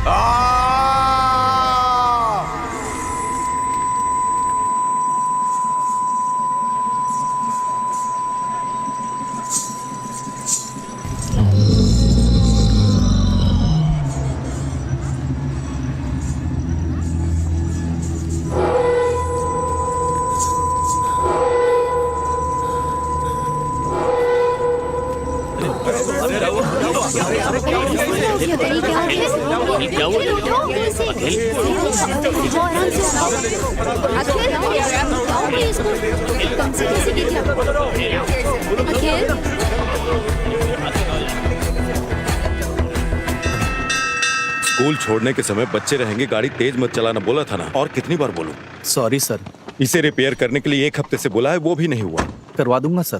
School छोड़ने के समय बच्चे रहेंगे, गाड़ी तेज मत चलाना बोला था ना, और कितनी बार बोलूं? Sorry sir. इसे रिपेयर करने के लिए 1 हफ्ते से बोला है, वो भी नहीं हुआ। करवा दूंगा सर।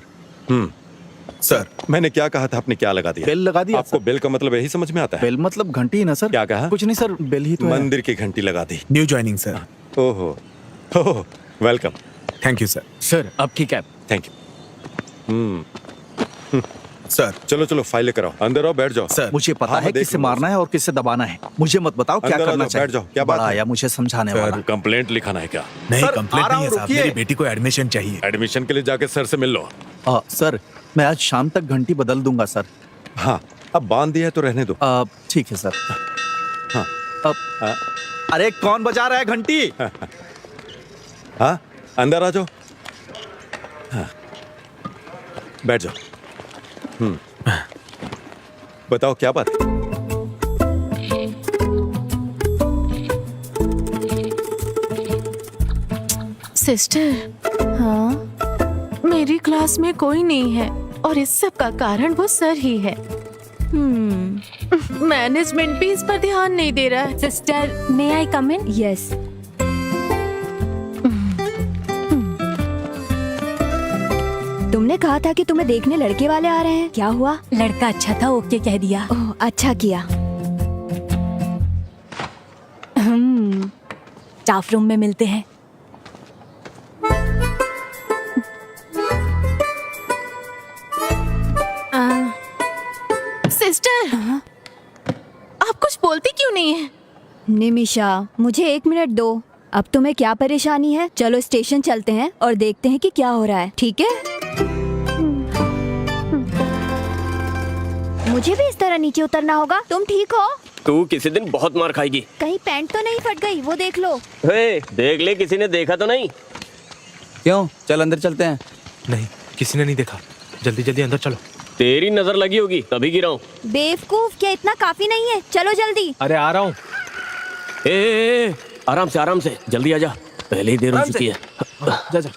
सर मैंने क्या कहा था, आपने क्या लगा दिया? बेल लगा दिया। आपको बेल का मतलब यही समझ में आता है? बेल मतलब घंटी ही ना सर। क्या कहा? कुछ नहीं सर, बेल ही तो है। मंदिर की घंटी लगा दी। New joining sir. ओहो, welcome. Thank you sir. Sir आपकी कैब। Thank you. सर चलो चलो फाइल लेकर आओ, अंदर आओ, बैठ जाओ। सर मुझे पता है किससे मारना है और किससे दबाना है। मुझे मत बताओ क्या अंदर आ करना जाओ, चाहिए। बैठ जाओ। क्या बात है? आया मुझे समझाने वाला। कंप्लेंट लिखाना है क्या? नहीं, सर, कंप्लेंट आ रहा नहीं है हूँ, साहब, रुकिए। मेरी बेटी को एडमिशन चाहिए। एडमिशन के लिए जाके सर से मिल लो। सर मैं आज शाम तक घंटी बदल दूंगा सर। हाँ, अब बांध दिया है तो रहने दो। ठीक है सर। हाँ। अरे कौन बजा रहा है घंटी? हाँ, अंदर आ जाओ। हाँ, बैठ जाओ। बताओ क्या बात है? सिस्टर, हाँ, मेरी क्लास में कोई नहीं है और इस सब का कारण वो सर ही है। मैनेजमेंट भी इस पर ध्यान नहीं दे रहा है। सिस्टर, मे आई कम इन? यस। तुमने कहा था कि तुम्हें देखने लड़के वाले आ रहे हैं, क्या हुआ? लड़का अच्छा था, ओके कह दिया। ओह, अच्छा किया। स्टाफ रूम में मिलते हैं। सिस्टर, आप कुछ बोलती क्यों नहीं है? निमिषा, मुझे 1 मिनट दो। अब तुम्हें क्या परेशानी है? चलो स्टेशन चलते हैं और देखते हैं कि क्या हो रहा है, ठीक है? मुझे भी इस तरह नीचे उतरना होगा। तुम ठीक हो? तू किसी दिन बहुत मार खाएगी। कहीं पैंट तो नहीं फट गई? वो देख लो। देख ले, किसी ने देखा तो नहीं? क्यों? चल अंदर चलते हैं। नहीं, किसी ने नहीं देखा। जल्दी जल्दी अंदर चलो। तेरी नजर लगी होगी तभी गिरा हूँ। बेवकूफ, क्या इतना काफी नहीं है? चलो जल्दी। अरे आ रहा हूँ। आराम से जल्दी आजा, पहले ही देर हो चुकी है। जा जा।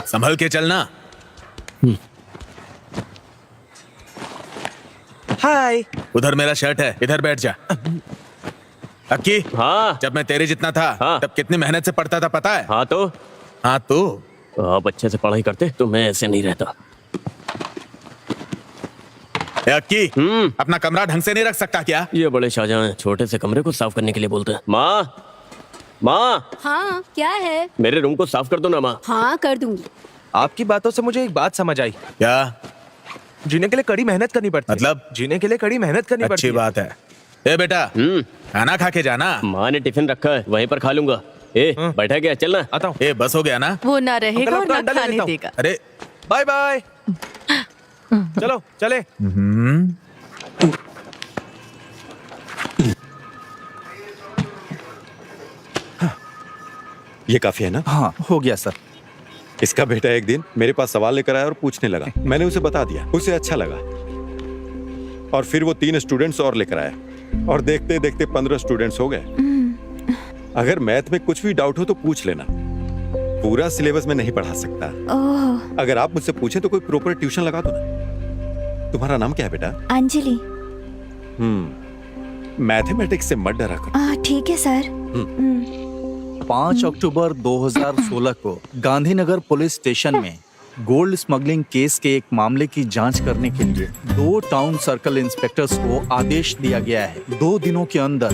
संभल के चलना। हाय। उधर मेरा शर्ट है, इधर बैठ जा। अक्की, हाँ, जब मैं तेरे जितना था हाँ, तब कितनी मेहनत से पढ़ता था पता है? हाँ तो आप अच्छे से पढ़ाई करते तो मैं ऐसे नहीं रहता। अक्की, अपना कमरा ढंग से नहीं रख सकता क्या? ये बड़े शाहजहां हैं, छोटे से कमरे को साफ करने के लिए बोलते हैं। माँ, हाँ, क्या है? मेरे रूम को साफ कर दो ना माँ। हाँ, कर दूंगी। आपकी बातों से मुझे एक बात समझ आई। क्या? जीने के लिए कड़ी मेहनत करनी पड़ती है। मतलब? जीने के लिए कड़ी मेहनत करनी पड़ती अच्छी है। बात है। ए बेटा, खाना खा के जाना। माँ ने टिफिन रखा है, वहीं पर खा लूंगा। बैठा गया, चलना। आता हूँ। ए बस हो गया ना? वो ना रहेगा और ना अंडा ले खाने लेता हूँ। देगा। अरे बाय बाय। चलो चले। ये काफी है ना? हाँ, हो गया सर। इसका बेटा एक दिन मेरे पास सवाल लेकर आया और पूछने लगा। मैंने उसे बता दिया, उसे अच्छा लगा। और फिर वो 3 स्टूडेंट्स और लेकर आया और देखते देखते 15 स्टूडेंट्स हो गए। अगर मैथ में कुछ भी डाउट हो तो पूछ लेना, पूरा सिलेबस में नहीं पढ़ा सकता। अगर आप मुझसे पूछे तो कोई प्रॉपर ट्यूशन लगा दो ना। तुम्हारा नाम क्या है बेटा? अंजलि। मैथमेटिक्स से मत डरा करो। ठीक है सर। 5 अक्टूबर 2016 को गांधीनगर पुलिस स्टेशन में गोल्ड स्मगलिंग केस के एक मामले की जांच करने के लिए 2 टाउन सर्कल इंस्पेक्टर्स को आदेश दिया गया है। 2 दिनों के अंदर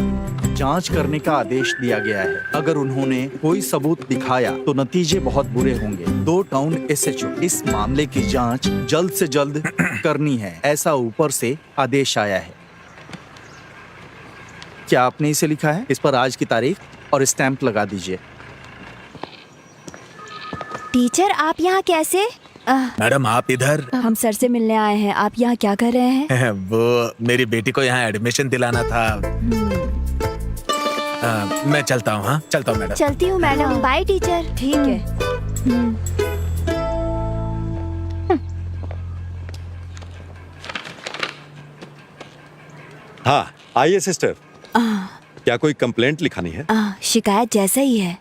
जांच करने का आदेश दिया गया है। अगर उन्होंने कोई सबूत दिखाया तो नतीजे बहुत बुरे होंगे। 2 टाउन एसएचओ इस मामले की जांच जल्द से जल्द करनी है, ऐसा ऊपर से आदेश आया है। क्या आपने इसे लिखा है? इस पर आज की तारीख और स्टैंप लगा दीजिए। टीचर आप यहाँ कैसे? मैडम आप इधर। हम सर से मिलने आए हैं। आप यहाँ क्या कर रहे हैं? वो मेरी बेटी को यहाँ एडमिशन दिलाना था। मैं चलता हूँ। हाँ चलता हूँ मैडम। चलती हूँ मैडम। Bye teacher. ठीक है। हाँ आइए सिस्टर, क्या कोई कंप्लेंट लिखानी है? शिकायत जैसा ही है।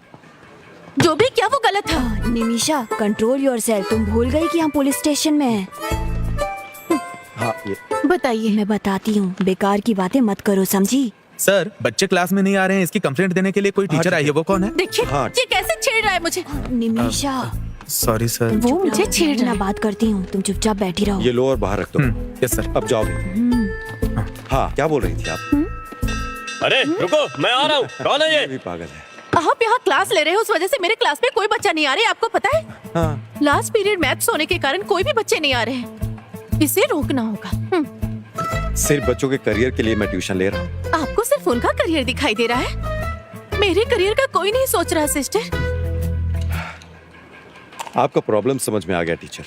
जो भी क्या वो गलत था। Nimisha control yourself. तुम भूल गई कि हम पुलिस स्टेशन में हैं। हाँ ये बताइए। मैं बताती हूँ, बेकार की बातें मत करो, समझी? सर बच्चे क्लास में नहीं आ रहे हैं, इसकी कंप्लेंट देने के लिए कोई टीचर आई है। वो कौन है? देखिए हाँ। ये कैसे छेड़ रहा है मुझे। Nimisha sorry sir. वो मुझे छेड़ रहा मैं है। बात करती हूँ, तुम चुपचाप बैठी रहो। ये लो और बाहर रख दो। Yes sir. अब जाओ। हाँ क्या बोल रही थी आप? अरे रुको, मैं आ रहा हूँ। कौन है ये ये? भी पागल है। आप यहाँ क्लास ले रहे हो, उस वजह से मेरे क्लास में कोई बच्चा नहीं आ रहा है, आपको पता है? हाँ लास्ट पीरियड मैथ्स होने के कारण कोई भी बच्चे नहीं आ रहे हैं। इसे रोकना होगा। सिर्फ बच्चों के करियर के लिए मैं ट्यूशन ले रहा हूँ। आपको सिर्फ उनका करियर दिखाई दे रहा है, मेरे करियर का कोई नहीं सोच रहा सिस्टर। आपका प्रॉब्लम समझ में आ गया टीचर।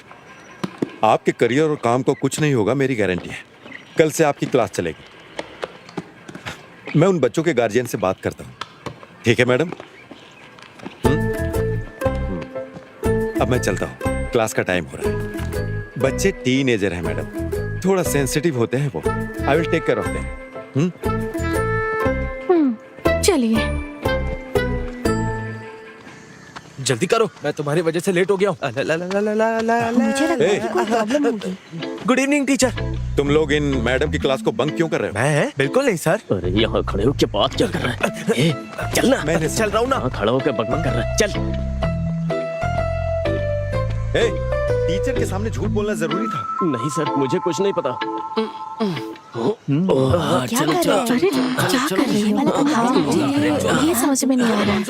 आपके करियर और काम को कुछ नहीं होगा, मेरी गारंटी है। कल से आपकी क्लास चलेगी। मैं उन बच्चों के गार्जियन से बात करता हूँ। ठीक है मैडम? अब मैं चलता हूँ, क्लास का टाइम हो रहा है। बच्चे टीनेजर हैं मैडम, थोड़ा सेंसिटिव होते हैं वो। I will take care of them. चलिए। जल्दी करो, मैं तुम्हारी वजह से लेट हो गया हूँ। मुझे लगता है कि कोई प्रॉब्लम होगी। Good evening teacher. तुम लोग इन मैडम की क्लास को बंक क्यों कर रहे हो? मैं बिल्कुल नहीं सर। अरे यहाँ खड़े होकर बात क्या कर रहा है? ए, चल ना। मैंने चल रहा हूँ ना। यहाँ खड़ा होकर बकबक कर रहा है। चल। ए, टीचर के सामने झूठ बोलना जरूरी था। नहीं सर, मुझे कुछ नहीं पता। क्या कर रहे हो? अरे क्या कर रही हो? हाँ, ये समझ में नहीं आ रहा है।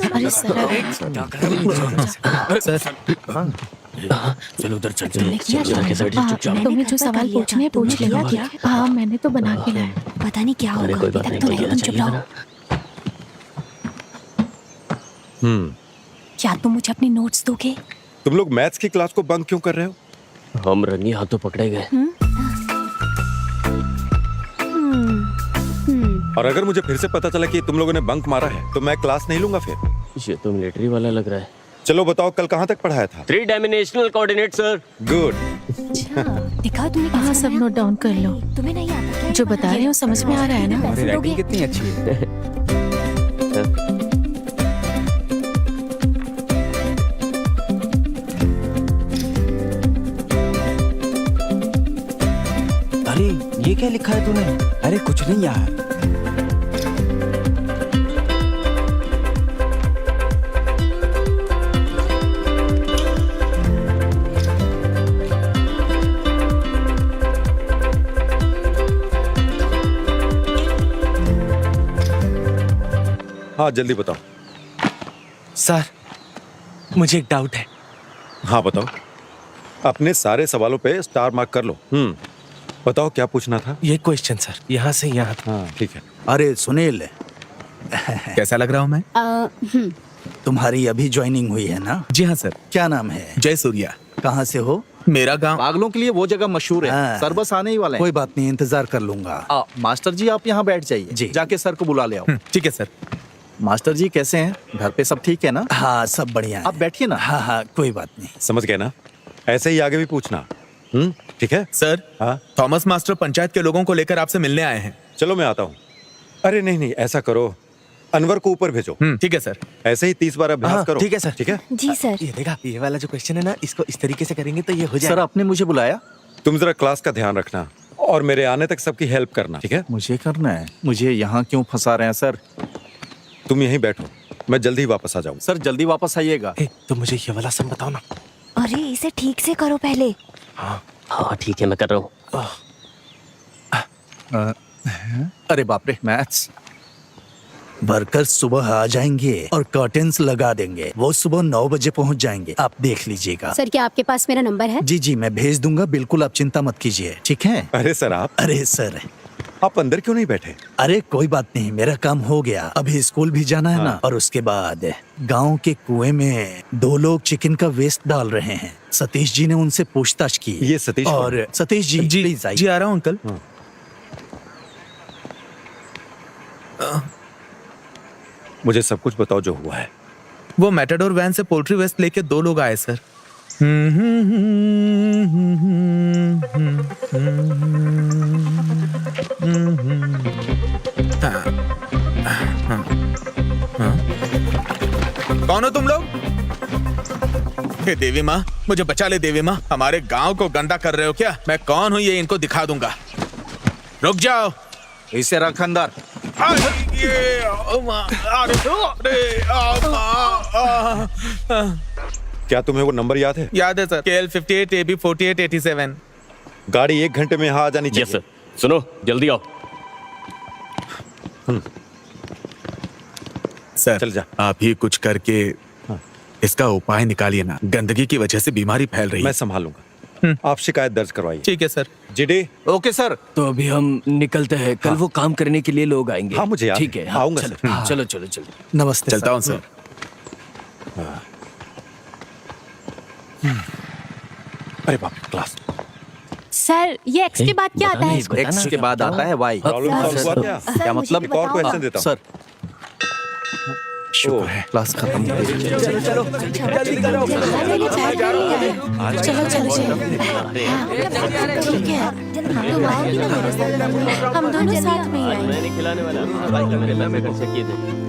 अरे सर चल उधर चल। तुम्हें जो सवाल पूछने पूछ लिया क्या? हाँ मैंने तो बना के लाया। पता नहीं क्या अरे होगा। कोई बात नहीं, तो कोई तुम चुप रहो। क्या तुम मुझे अपने नोट्स दोगे? तुम लोग मैथ्स की क्लास को बंक क्यों कर रहे हो? हम रंगी हाथों पकड़े गए। और अगर मुझे फिर से पता चला कि तुम लोगों ने बंक मारा है तो मैं क्लास नहीं लूंगा फिर। ये तो मिलिट्री वाला लग रहा है। चलो बताओ कल कहाँ तक पढ़ाया था? 3 डायमेंशनल कोऑर्डिनेट सर। गुड। दिखाओ तुमने कैसे हाँ सब बनाया? नोट डाउन कर लो। तुम्हें नहीं आता क्या? जो बता रहे हो समझ में आ रहा है ना? पैसे दोगे? कितनी अच्छी है। अरे ये क्या लिखा है तूने? अरे कुछ नहीं यार। हाँ जल्दी बताओ। सर मुझे एक डाउट है। हाँ बताओ। अपने सारे सवालों पे स्टार मार्क कर लो। बताओ क्या पूछना था? ये क्वेश्चन सर, यहाँ से यहाँ तक। हाँ ठीक है। अरे सुनील, कैसा लग रहा हूँ मैं? तुम्हारी अभी ज्वाइनिंग हुई है ना? जी हाँ सर। क्या नाम है? जय सूर्या। कहाँ से हो? मेरा गांव। पागलों के लिए वो जगह मशहूर है। हाँ। सर बस आने ही वाले हैं। कोई बात नहीं, इंतजार कर लूंगा। मास्टर जी आप यहाँ बैठ जाइए। जी। जाके सर को बुला ले आओ। ठीक है सर। मास्टर जी कैसे हैं? घर पे सब ठीक है ना? हाँ सब बढ़िया है। आप बैठिए ना। हाँ हाँ कोई बात नहीं। समझ गए ना? ऐसे ही आगे भी पूछना। ठीक है। सर हाँ थॉमस मास्टर पंचायत के लोगों को लेकर आपसे मिलने आए हैं। चलो मैं आता हूँ। अरे नहीं नहीं ऐसा करो, अनवर को ऊपर भेजो। ठीक है सर। ऐसे ही 30 बार अभ्यास हाँ, करो। ठीक है सर। ठीक है। जी सर। ये देखा, ये वाला जो क्वेश्चन है ना, इसको इस तरीके से करेंगे तो ये हो सर जाएगा। आपने मुझे बुलाया? तुम जरा क्लास का ध्यान रखना और मेरे आने तक सबकी हेल्प करना। ठीक है। मुझे करना है? मुझे यहाँ क्यों फंसा रहे हैं सर? तुम यहीं बैठो, मैं जल्दी ही वापस आ जाऊँ। सर जल्दी वापस आइएगा। तो मुझे ये वाला सब बताओ ना। अरे इसे ठीक से करो पहले। हाँ ठीक है, मैं कर रहा हूँ। अरे बाप रे, मैथ्स। वर्कर्स सुबह आ जाएंगे और कर्टेन्स लगा देंगे। वो सुबह 9 बजे पहुंच जाएंगे, आप देख लीजिएगा। सर क्या आपके पास मेरा नंबर है? जी जी मैं भेज दूंगा, बिल्कुल आप चिंता मत कीजिए। ठीक है। अरे सर आप। अरे सर आप अंदर क्यों नहीं बैठे? अरे कोई बात नहीं, मेरा काम हो गया। अभी स्कूल भी जाना है ना, और उसके बाद गांव के कुएं में 2 लोग चिकन का वेस्ट डाल रहे हैं। सतीश जी ने उनसे पूछताछ की। ये सतीश कौन और सतीश जी प्लीज आइए। जी आ रहा हूँ अंकल। मुझे सब कुछ बताओ जो हुआ है। वो मैटाडोर वैन से पोल्ट्री वेस्ट लेके 2 लोग आए सर। कौन हो तुम लोग? हे देवी माँ, मुझे बचा ले देवी माँ। हमारे गांव को गंदा कर रहे हो क्या? मैं कौन हूँ ये इनको दिखा दूंगा। रुक जाओ। इसे रख अंदर। क्या तुम्हें वो नंबर याद है? याद है सर, KL 58 AB 48 87। गाड़ी 1 घंटे में यहाँ आ जानी यस चाहिए। सर। सुनो, जल्दी आओ। सर चल जा। आप ही कुछ करके इसका उपाय निकालिए ना। गंदगी की वजह से बीमारी फैल रही मैं है। संभालूंगा। आप शिकायत दर्ज करवाइए। ठीक है सर। जीडी। Okay sir. तो अभी हम निकलते हैं, कल वो काम करने के लिए लोग आएंगे। हाँ, मुझे याद ठीक है। है, हाँ, आऊंगा चलो, सर। चलो चलो चलो। नमस्ते चलता हूँ सर। अरे बाप रे, क्लास। सर ये एक्स के बाद क्या आता है? एक्स के बाद आता है वाई। प्रॉब्लम सॉल्व हुआ क्या? क्या मतलब? एक और क्वेश्चन देता हूँ। सर शुक्र है क्लास खत्म हो गई। चलो चलो चलो। ठीक है, तुम आओगी ना मेरे साथ? हम दोनों साथ में ही आएंगे। मैं नहीं खिलाने वाला। भाई मेरे पैसे खर्च किए थे।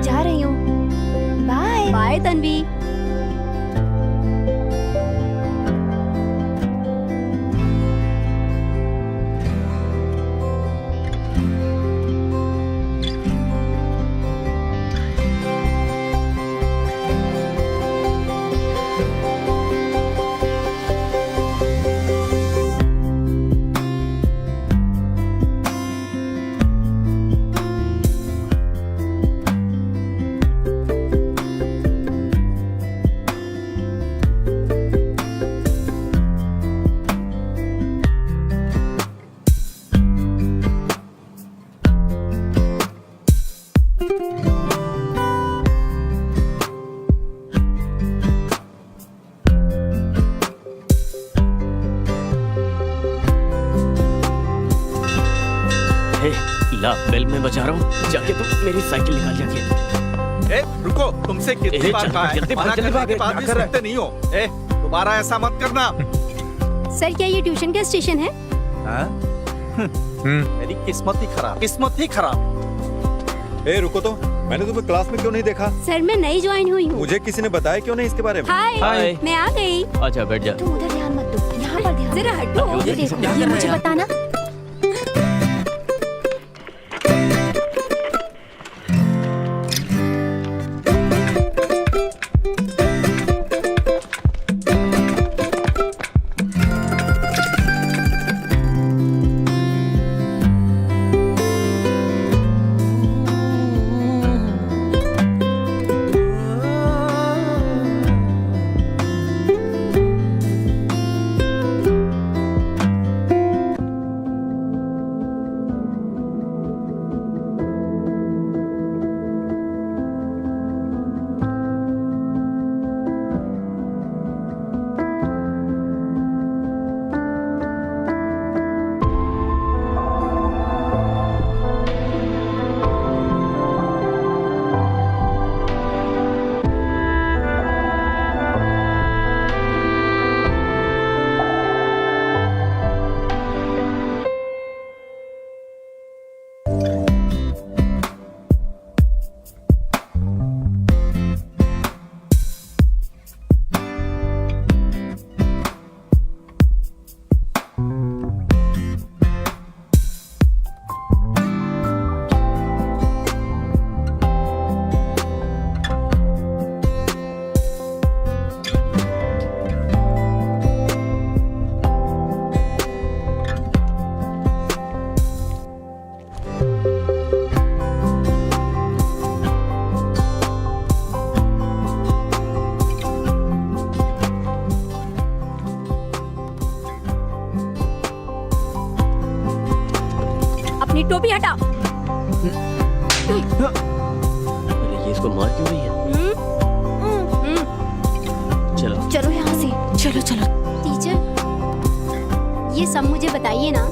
जा रही हूँ। Bye bye Tanvi. हे, ला बेल में बजा रहा हूँ। जाके तुम मेरी साइकिल निकाल जाके। ए रुको, तुमसे कितनी बार कहा है? जल्दी भाग, मना जल्दी करने भाग। के बाद भी सुनते नहीं हो। ए दोबारा ऐसा मत करना। सर क्या ये ट्यूशन का स्टेशन है? हाँ? मेरी किस्मत ही खराब, किस्मत ही खराब। ए रुको तो, मैंने तुम्हें क्लास में क्यों नहीं देखा? सर मैं नई ज्वाइन हुई हूँ। मुझे किसी ने बताया क्यों नहीं इसके बारे में? हाय हाय। मैं आ गई। अच्छा बैठ जा। तुम उधर ध्यान मत दो, यहाँ पर ध्यान। जरा हटो। ये देखो, क्या ये मुझे बताना। मेरी टोपी हटा। अरे ये इसको मार क्यों रही है? चलो चलो यहाँ से। चलो चलो। टीचर, ये सब मुझे बताइए ना।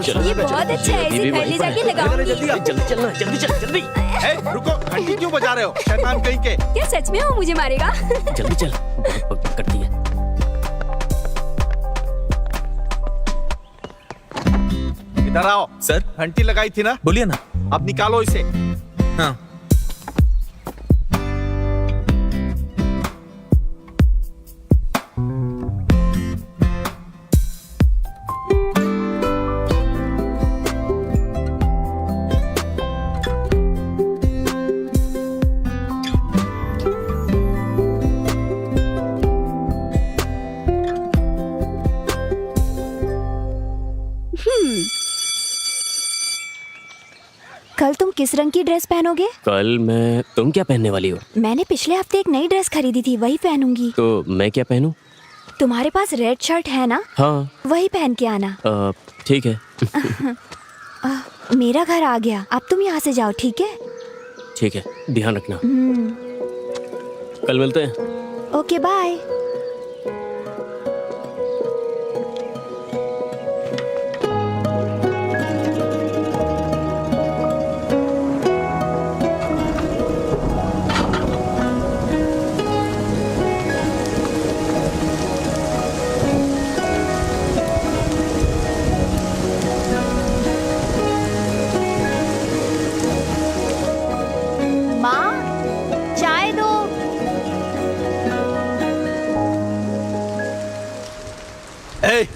चलो ये बहुत अच्छा है, इसे घर ले जाके लगाऊंगी। जल्दी चलना, जल्दी चल, जल्दी रुको, घंटी क्यों बजा रहे हो? शैतान कहीं के। क्या सच में वो मुझे मारेगा? जल्दी चल, बहुत पक करती है। इधर आओ। सर, घंटी लगाई थी ना? बोलिए ना। अब निकालो इसे। हाँ। कल तुम किस रंग की ड्रेस पहनोगे? कल तुम क्या पहनने वाली हो? मैंने पिछले हफ्ते एक नई ड्रेस खरीदी थी, वही पहनूंगी। तो मैं क्या पहनूं? तुम्हारे पास रेड शर्ट है ना? हाँ। वही पहन के आना। ठीक है। मेरा घर आ गया, अब तुम यहाँ से जाओ, ठीक है? ठीक है, ध्यान रखना। कल मिलते हैं। Okay bye. माँ, चाय दो। ए,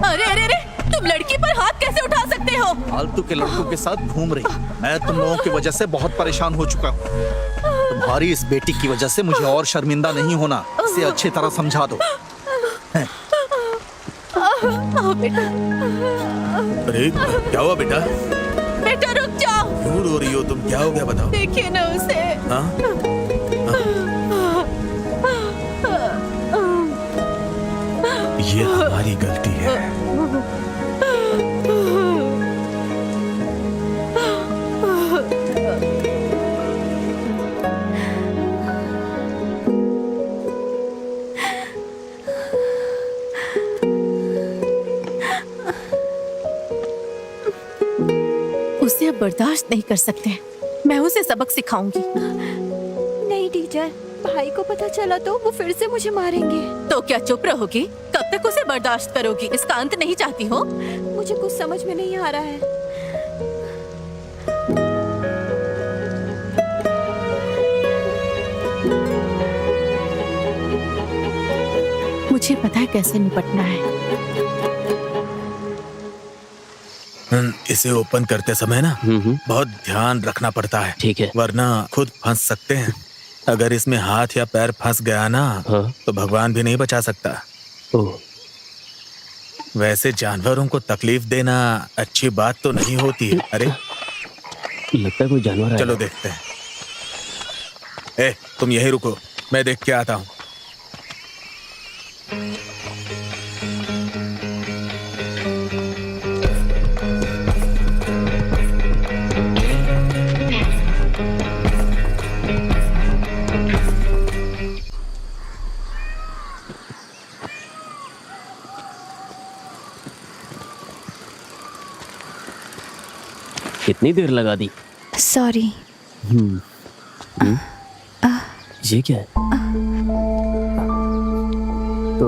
अरे अरे अरे, तुम लड़की पर हाथ कैसे उठा सकते हो? फालतू के लड़कों के साथ घूम रही। मैं तुम लोगों की वजह से बहुत परेशान हो चुका हूँ। तुम्हारी इस बेटी की वजह से मुझे और शर्मिंदा नहीं होना। इसे अच्छी तरह समझा दो। आओ बेटा। अरे क्या हुआ बेटा? बेटा रुक जाओ। क्यों रो रही हो तुम? क्या हो गया बताओ? देखिए ना उसे। हाँ? ये हमारी गलती है। उसे अब बर्दाश्त नहीं कर सकते। मैं उसे सबक सिखाऊंगी। नहीं टीचर, भाई को पता चला तो वो फिर से मुझे मारेंगे। तो क्या चुप रहोगी? कब तक उसे बर्दाश्त करोगी? इसका अंत नहीं चाहती हो? मुझे कुछ समझ में नहीं आ रहा है। मुझे पता है कैसे निपटना है। इसे ओपन करते समय ना बहुत ध्यान रखना पड़ता है। ठीक है। वरना खुद फंस सकते हैं। अगर इसमें हाथ या पैर फंस गया ना, हाँ? तो भगवान भी नहीं बचा सकता। ओह। वैसे जानवरों को तकलीफ देना अच्छी बात तो नहीं होती है। अरे लगता है कोई जानवर है। चलो देखते हैं। ए, तुम यहीं रुको, मैं देख के आता हूँ। कितनी देर लगा दी? सॉरी। ये क्या है? तो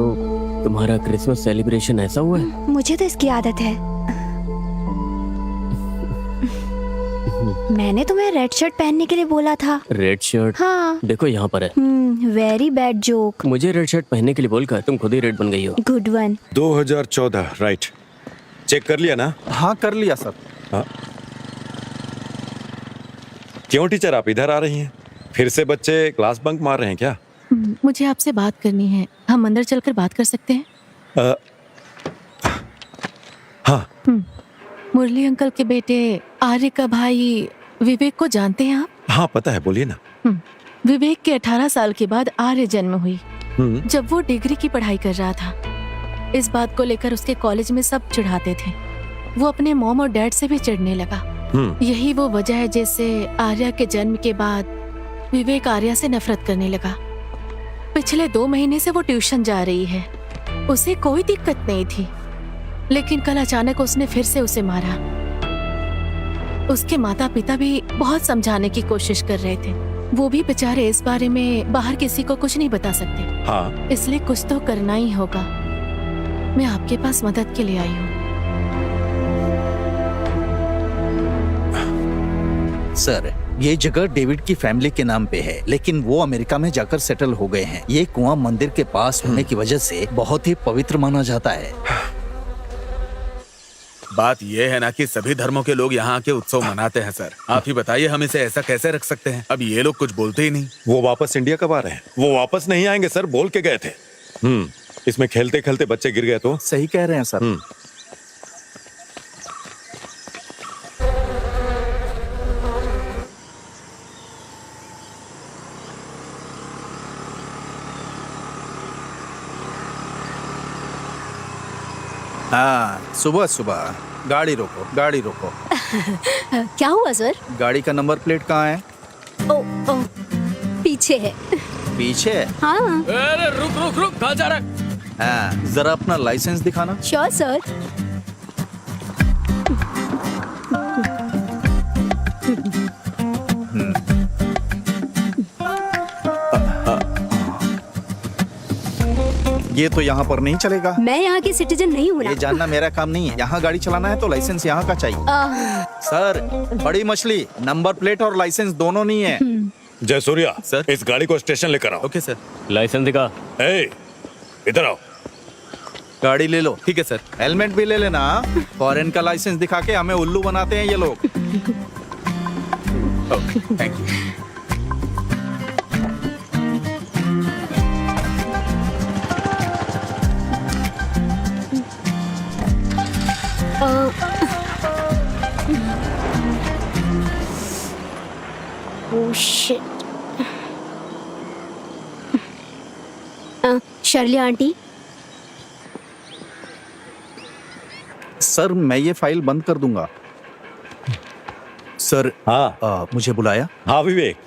तुम्हारा क्रिसमस सेलिब्रेशन ऐसा हुआ है? मुझे तो इसकी आदत है। मैंने तुम्हें रेड शर्ट पहनने के लिए बोला था। Red shirt? हाँ। देखो यहाँ पर है। Very bad joke. मुझे रेड शर्ट पहनने के लिए बोलकर तुम खुद ही रेड बन गई हो। Good one. 2014 राइट। चेक कर लिया ना? हाँ कर लिया सर। हाँ। क्यों टीचर आप इधर आ रही हैं? फिर से बच्चे क्लास बंक मार रहे हैं क्या? मुझे आपसे बात करनी है। हम अंदर चलकर बात कर सकते हैं? हाँ। मुरली अंकल के बेटे आर्य का भाई विवेक को जानते हैं आप? हाँ पता है, बोलिए ना। विवेक के 18 साल के बाद आर्य जन्म हुई, हम्म, जब वो डिग्री की पढ़ाई कर रहा था। इस बात को लेकर उसके कॉलेज में सब चिढ़ाते थे। वो अपने मॉम और डैड से भी चिढ़ने लगा। यही वो वजह है जिससे आर्या के जन्म के बाद विवेक आर्या से नफरत करने लगा। पिछले 2 महीने से वो ट्यूशन जा रही है, उसे कोई दिक्कत नहीं थी, लेकिन कल अचानक उसने फिर से उसे मारा। उसके माता पिता भी बहुत समझाने की कोशिश कर रहे थे, वो भी बेचारे इस बारे में बाहर किसी को कुछ नहीं बता सकते। हाँ इसलिए कुछ तो करना ही होगा। मैं आपके पास मदद के लिए आई हूँ। सर, ये जगह डेविड की फैमिली के नाम पे है, लेकिन वो अमेरिका में जाकर सेटल हो गए हैं। ये कुआं मंदिर के पास होने की वजह से बहुत ही पवित्र माना जाता है। बात यह है ना कि सभी धर्मों के लोग यहाँ के उत्सव मनाते हैं सर। आप ही बताइए हम इसे ऐसा कैसे रख सकते हैं? अब ये लोग कुछ बोलते ही नहीं। वो वापस इंडिया कब आ रहे हैं? वो वापस नहीं आएंगे सर, बोल के गए थे। इसमें खेलते खेलते बच्चे गिर गए तो? सही कह रहे हैं सर। हाँ, सुबह सुबह गाड़ी रोको, गाड़ी रोको। क्या हुआ सर? गाड़ी का नंबर प्लेट कहाँ है? ओ, ओ, पीछे है। पीछे है? हाँ। अरे रुक रुक रुक, कहाँ जा रहा है? हाँ, जरा अपना लाइसेंस दिखाना। Sure sir. ये तो यहाँ पर नहीं चलेगा। मैं यहाँ की सिटीजन नहीं हूँ ना। ये जानना मेरा काम नहीं है। यहाँ गाड़ी चलाना है तो लाइसेंस यहाँ का चाहिए। सर, बड़ी मछली, नंबर प्लेट और लाइसेंस दोनों नहीं है। जयसूर्या सर? इस गाड़ी को स्टेशन लेकर आओ। Okay sir. लाइसेंस दिखा। ए, इधर आओ। गाड़ी ले लो। ठीक है सर। हेलमेट भी ले लेना। फॉरेन का लाइसेंस दिखा के हमें उल्लू बनाते हैं ये लोग। Thank you. Oh shit. Shirley aunty, sir मैं ये फाइल बंद कर दूंगा। सर, हाँ मुझे बुलाया? हाँ विवेक।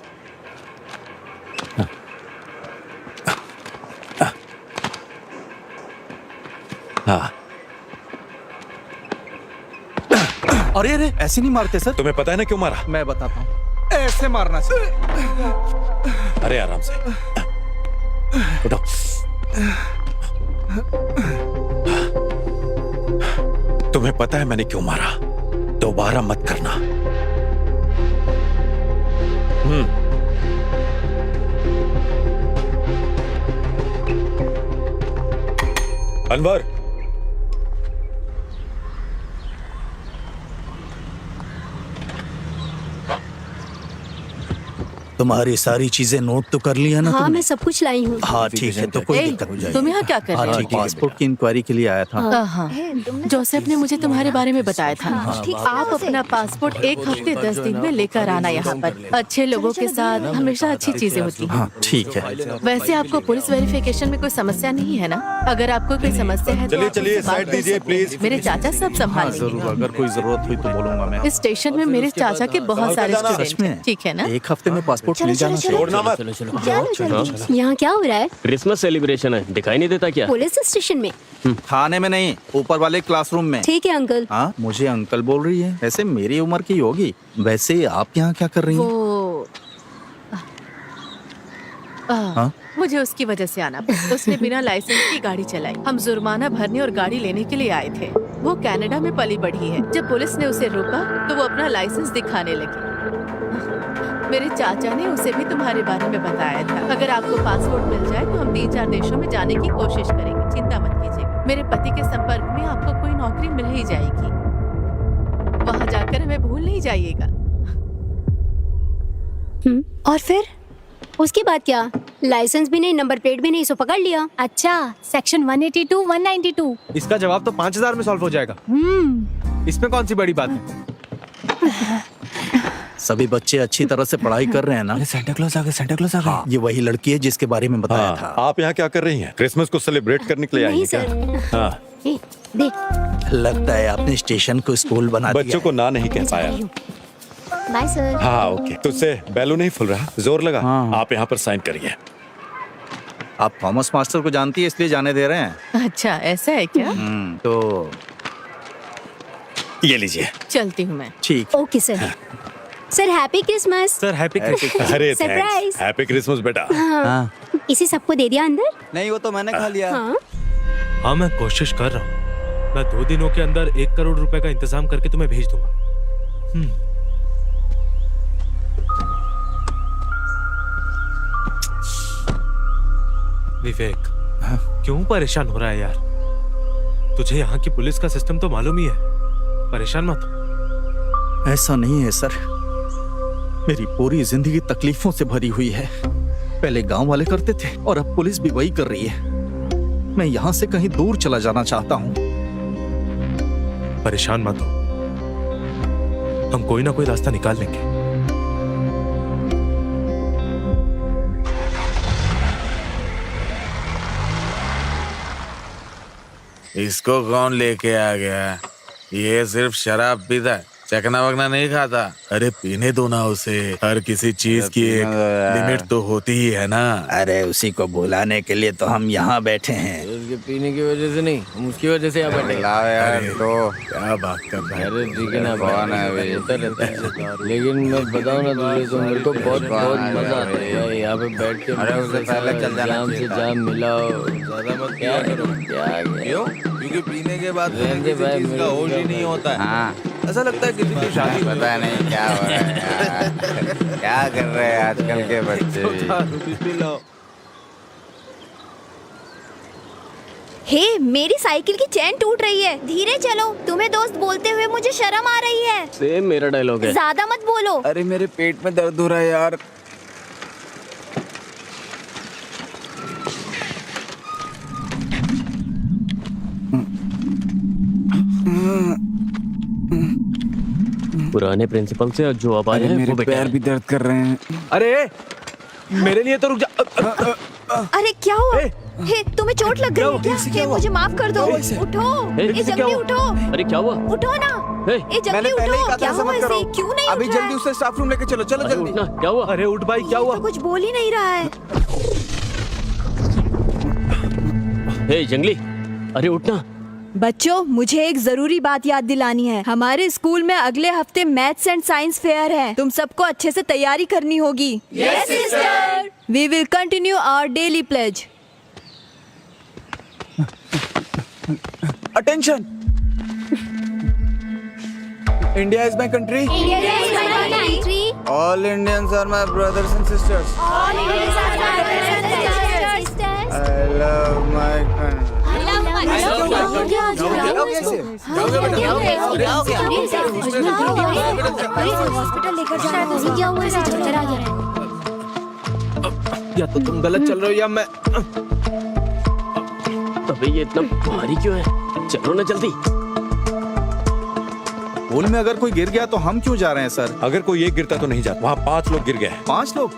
हाँ, अरे अरे, ऐसे नहीं मारते सर। तुम्हें पता है ना क्यों मारा? मैं बताता हूँ। ऐसे मारना सर। अरे आराम से उठो। तुम्हें पता है मैंने क्यों मारा? दोबारा मत करना। अनवर, तुम्हारी सारी चीजें नोट तो कर लिया ना हाँ तुमने? मैं सब कुछ लाई हूँ। हाँ ठीक है, तो कोई दिक्कत नहीं। तुम यहाँ क्या कर रहे हो? पासपोर्ट की इंक्वायरी के लिए आया था। हाँ, जोसेफ ने मुझे तुम्हारे बारे में बताया था। ठीक है, आप अपना पासपोर्ट 1 हफ्ते 10 दिन में लेकर आना यहाँ पर। अच्छे लोगों के साथ हमेशा अच्छी चीजें होती हैं। हाँ ठीक है। वैसे आपको पुलिस वेरिफिकेशन में कोई समस्या नहीं है ना? अगर आपको कोई समस्या है तो चलिए आप चलिए मुझसे बात साइड कर दीजिए सकते हैं। प्लीज। मेरे चाचा सब संभाल जरूर, लेंगे। अगर कोई जरूरत हुई तो बोलूंगा मैं। इस स्टेशन में मेरे चाचा के बहुत सारे जाना। स्टूडेंट हैं, ठीक है ना? 1 हफ्ते में पासपोर्ट मिल जाना चाहिए। छोड़ना मत। चलो चलो। यहाँ क्या हो रहा है? क्रिसमस सेलिब्रेशन है, दिखाई नहीं देता क्या? पुलिस स्टेशन में? थाने में नहीं, ऊपर वाले क्लासरूम में। ठीक है अंकल। हाँ, मुझे अंकल बोल रही है। ऐसे मेरी उम्र की होगी। वैसे आप यहाँ क्या कर रही हैं? वो हाँ? मुझे उसकी वजह से आना पड़ा। उसने बिना लाइसेंस की गाड़ी चलाई। हम जुर्माना भरने और गाड़ी लेने के लिए आए थे। वो कनाडा में पली बढ़ी है। जब पुलिस ने उसे रोका तो वो अपना लाइसेंस दिखाने लगी। मेरे चाचा ने उसे भी तुम्हारे बारे में बताया था। अगर आपको पासपोर्ट मिल जाए तो हम 3-4 देशों में जाने की कोशिश करेंगे, चिंता मत कीजिएगा। मेरे पति के संपर्क में आपको कोई नौकरी मिल ही जाएगी। वहाँ जाकर हमें भूल नहीं जाइएगा। और फिर उसके बाद क्या? लाइसेंस भी नहीं, नंबर प्लेट भी नहीं, सो पकड़ लिया। अच्छा सेक्शन 182 192। इसका जवाब तो 5000 में सॉल्व हो जाएगा। इसमें कौन सी बड़ी बात है? सभी बच्चे अच्छी तरह से पढ़ाई कर रहे हैं ना? अरे सेंटा क्लॉज आ गए, सेंटा क्लॉज आ गए। हाँ, ये वही लड़की है जिसके बारे में बताया हाँ, था। आप यहाँ क्या कर रही हैं? क्रिसमस को सेलिब्रेट करने के लिए आई नहीं हैं क्या? सर। हाँ, ए, देख। लगता है आपने स्टेशन को स्कूल बना दिया बच्चों को ना नहीं कह पाया। Bye sir. हाँ ओके, तुझसे बैलून नहीं फुल रहा, जोर लगा। हाँ। आप यहाँ पर साइन करिए। है। आप थॉमस मास्टर को जानती है इसलिए जाने दे रहे हैं। अच्छा ऐसा है क्या? तो ये लीजिए। चलती हूँ मैं। ठीक। Okay sir. Sir happy Christmas. Sir happy Christmas. अरे Surprise! हैप्पी क्रिसमस बेटा। हाँ। इसे सबको दे दिया अंदर? नहीं, वो तो मैंने खा लिया। हाँ। हाँ मैं कोशिश कर रहा हूँ। मैं 2 दिनों के अंदर 1 करोड़ रुपए का इंतजाम करके तुम्हें भेज दूंगा। विवेक, क्यों परेशान हो रहा है यार? तुझे यहाँ की पुलिस का सिस्टम तो मालूम ही है। परेशान मत हो। ऐसा नहीं है सर, मेरी पूरी जिंदगी तकलीफों से भरी हुई है। पहले गांव वाले करते थे और अब पुलिस भी वही कर रही है। मैं यहाँ से कहीं दूर चला जाना चाहता हूँ। परेशान मत हो, हम कोई ना कोई रास्ता निकाल लेंगे। इसको कौन लेके आ गया? ये सिर्फ शराब पीता है, चकना वकना नहीं खाता। अरे पीने दो ना उसे, हर किसी चीज की एक लिमिट तो होती ही है ना। अरे उसी को बुलाने के लिए तो हम यहाँ बैठे हैं। उसके पीने की वजह से नहीं, हम उसकी वजह से यहाँ बैठे। यार तो क्या बात कर रहा है? अरे ठीक है ना, होता रहता है। लेकिन मैं बताऊँ ना तुझे, तो मेरे को बहुत बहुत मजा आता है यार यहाँ पे बैठ के। अरे उससे पहले चल जाना जाम से जाम मिलाओ। ज्यादा मत क्या करो क्या क्यों? क्योंकि पीने के बाद रहने भाई, किसी चीज का होश ही नहीं होता है। हाँ, ऐसा लगता है किसी की शादी पता नहीं क्या हो रहा है यार। क्या कर रहे हैं आजकल के बच्चे भी। P low. हे, मेरी साइकिल की चेन टूट रही है, धीरे चलो। तुम्हें दोस्त बोलते हुए मुझे शर्म आ रही है। सेम मेरा डायलॉग है। ज्यादा मत बोलो। अरे मेरे पेट में दर्द हो रहा है यार। पुराने प्रिंसिपल से जो अब आए हैं मेरे वो बेटा पैर है। भी दर्द कर रहे हैं। अरे मेरे लिए तो रुक जा। अरे क्या हुआ? हे, तुम्हें चोट लग गई है क्या? हे, मुझे माफ कर दो। उठो, हे, ए जल्दी उठो। अरे क्या हुआ? उठो ना। हे, ए जल्दी उठो। क्या हुआ इसे? क्यों नहीं अभी उठ रहा जल्दी है? उसे स्टाफ रूम लेके चलो, चलो अरे जल्दी। उठना, क्या हुआ? अरे उठ भाई, क्या ये हुआ? तो कुछ बोल ही नहीं रहा है। हे जंगली, अरे उठना। बच्चों, मुझे एक जरूरी बात याद दिलानी है। हमारे स्कूल में अगले हफ्ते मैथ्स एंड साइंस फेयर है। तुम सबको अच्छे से तैयारी करनी होगी। Yes sister. We will continue our daily pledge. Attention, India is my country. All Indians are my brothers and sisters. I love my country. Hospital लेकर जा रहे थे। क्या हुआ? इसे चक्कर आ गया है। या तो तुम गलत चल रहे हो या मैं। अबे ये इतना भारी क्यों है? चलो ना जल्दी। पूल में अगर कोई गिर गया तो हम क्यों जा रहे हैं सर? अगर कोई एक गिरता तो नहीं जाता, वहाँ 5 लोग गिर गए। 5 लोग?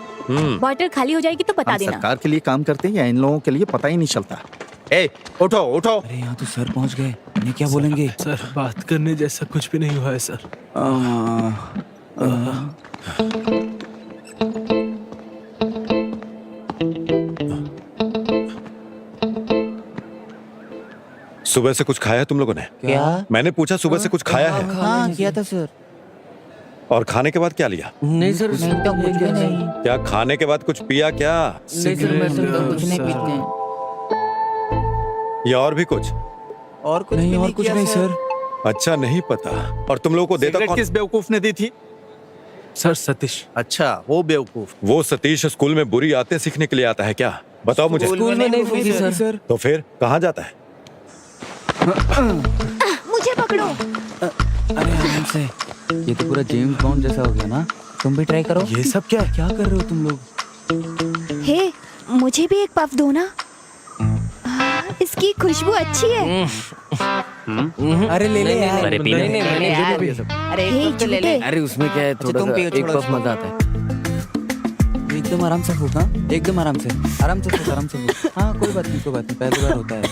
बॉटल खाली हो जाएगी तो बता हम देना। सरकार के लिए काम करते हैं या इन लोगों के लिए पता ही नहीं चलता। ए उठो उठो। अरे यहाँ तो सर पहुँच गए, ये क्या बोलेंगे? सर बात करने जैसा कुछ भी नहीं हुआ है सर। सुबह से कुछ खाया है तुम लोगों ने? क्या? मैंने पूछा सुबह से कुछ खाया है? हाँ किया था सर। और खाने के बाद क्या लिया? नहीं सर, नहीं तो कुछ भी नहीं। क्या खाने के बाद कुछ पिया क्या? नहीं सर, मैं तो कुछ नहीं पीते हैं। या और भी कुछ? और कुछ नहीं, और कुछ नहीं सर। अच्छा नहीं पता। और तुम लोगों को देता सिगरेट कौन? किस बेवकूफ ने दी थी? सर सतीश। अच्छा वो बेवकूफ। वो सतीश स्कूल में बुरी आदतें सीखने के लिए आता है क्या? बताओ मुझे। स्कूल में नहीं सीखी सर। तो फिर कहाँ जाता है? मुझे पकड़ो। अरे आराम से, ये तो पूरा जेम्स बॉन्ड जैसा हो गया ना। तुम भी ट्राई करो। ये सब क्या है? क्या कर रहे हो तुम लोग? हे, मुझे भी एक पफ दो ना। इसकी खुशबू अच्छी है। अरे ले ले यार। अरे पीने नहीं, मैंने यार, ये सब। अरे हे, एक कप तो ले ले। झूठे। अरे उसमें क्या है, थोड़ा तुम सा पियो, एक छोड़ो पफ मजा आता है। एकदम आराम से फूक, हाँ एकदम आराम से फूक, आराम से फूक। हाँ कोई बात नहीं पहली बार होता है।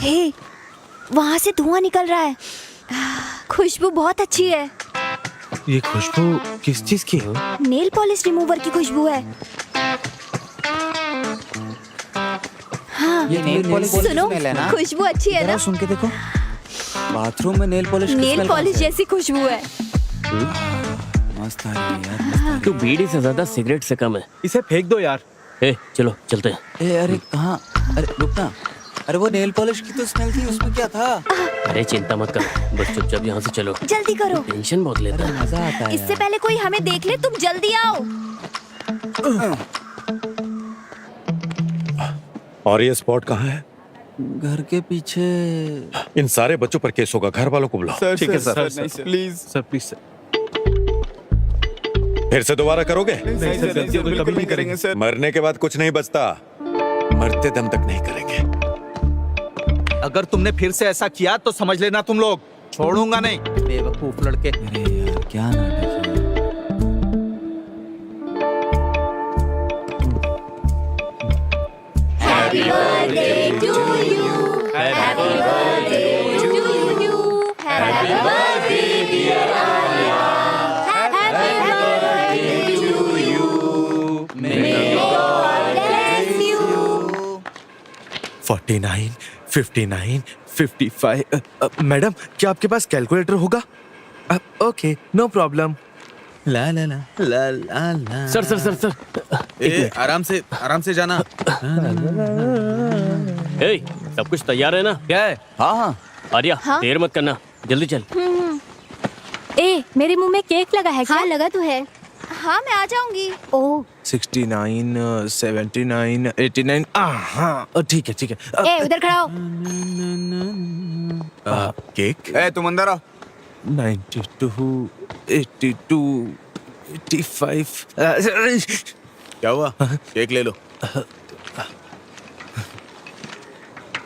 हे, वहाँ से धुआं निकल रहा है। खुशबू बहुत अच्छी है। ये खुशबू किस चीज की है? नेल पॉलिश रिमूवर की खुशबू है। हाँ, ये नेल पॉलिश सुनो, स्मेल है ना? खुशबू अच्छी है जरा ना? सुन के देखो। बाथरूम में नेल पॉलिश नेल पॉलिश जैसी खुशबू है। मस्त आ रही है यार। तू बीड़ी से ज्यादा सिगरेट से कम है। इसे फेंक दो यार। ए, चलो चलते हैं। ए अरे कहाँ? अरे रुक ना। अरे वो नेल पॉलिश की तो स्मेल थी, उसमें क्या था? अरे चिंता मत कर, बस चुपचाप यहाँ से चलो। जल्दी करो, टेंशन बहुत लेता है। मजा आता है इससे पहले कोई हमें देख ले। तुम जल्दी आओ। और ये स्पॉट कहाँ है? घर के पीछे। इन सारे बच्चों पर केस होगा, घर वालों को बुलाओ। ठीक है sir, please sir, please sir. फिर से दोबारा करोगे? नहीं सर, गलतियों को कभी नहीं करेंगे सर। मरने के बाद कुछ नहीं बचता, मरते दम तक नहीं करेंगे। अगर तुमने फिर से ऐसा किया तो समझ लेना तुम लोग छोड़ूंगा नहीं। बेवकूफ लड़के। अरे यार क्या नाटक है। Happy birthday to you. Happy birthday to you. Happy birthday dear Arya. Happy birthday to you. May God bless you. 49, 59, 55। Madam, क्या आपके पास कैलकुलेटर होगा? Okay, no problem. ला ला ला ला ला ला। सर सर सर सर, ए, आराम से जाना। ए, सब कुछ तैयार है ना? क्या है? हाँ हाँ आर्या, हाँ? देर मत करना, जल्दी चल। ए, मेरे मुंह में केक लगा है क्या? हाँ लगा तो है। हाँ मैं आ जाऊंगी। ओह 69, 79, 89। हाँ, ठीक है ठीक है। ए उधर खड़ा हो। केक ए तुम अंदर आओ। 92, 82, 85। क्या हुआ? केक ले लो।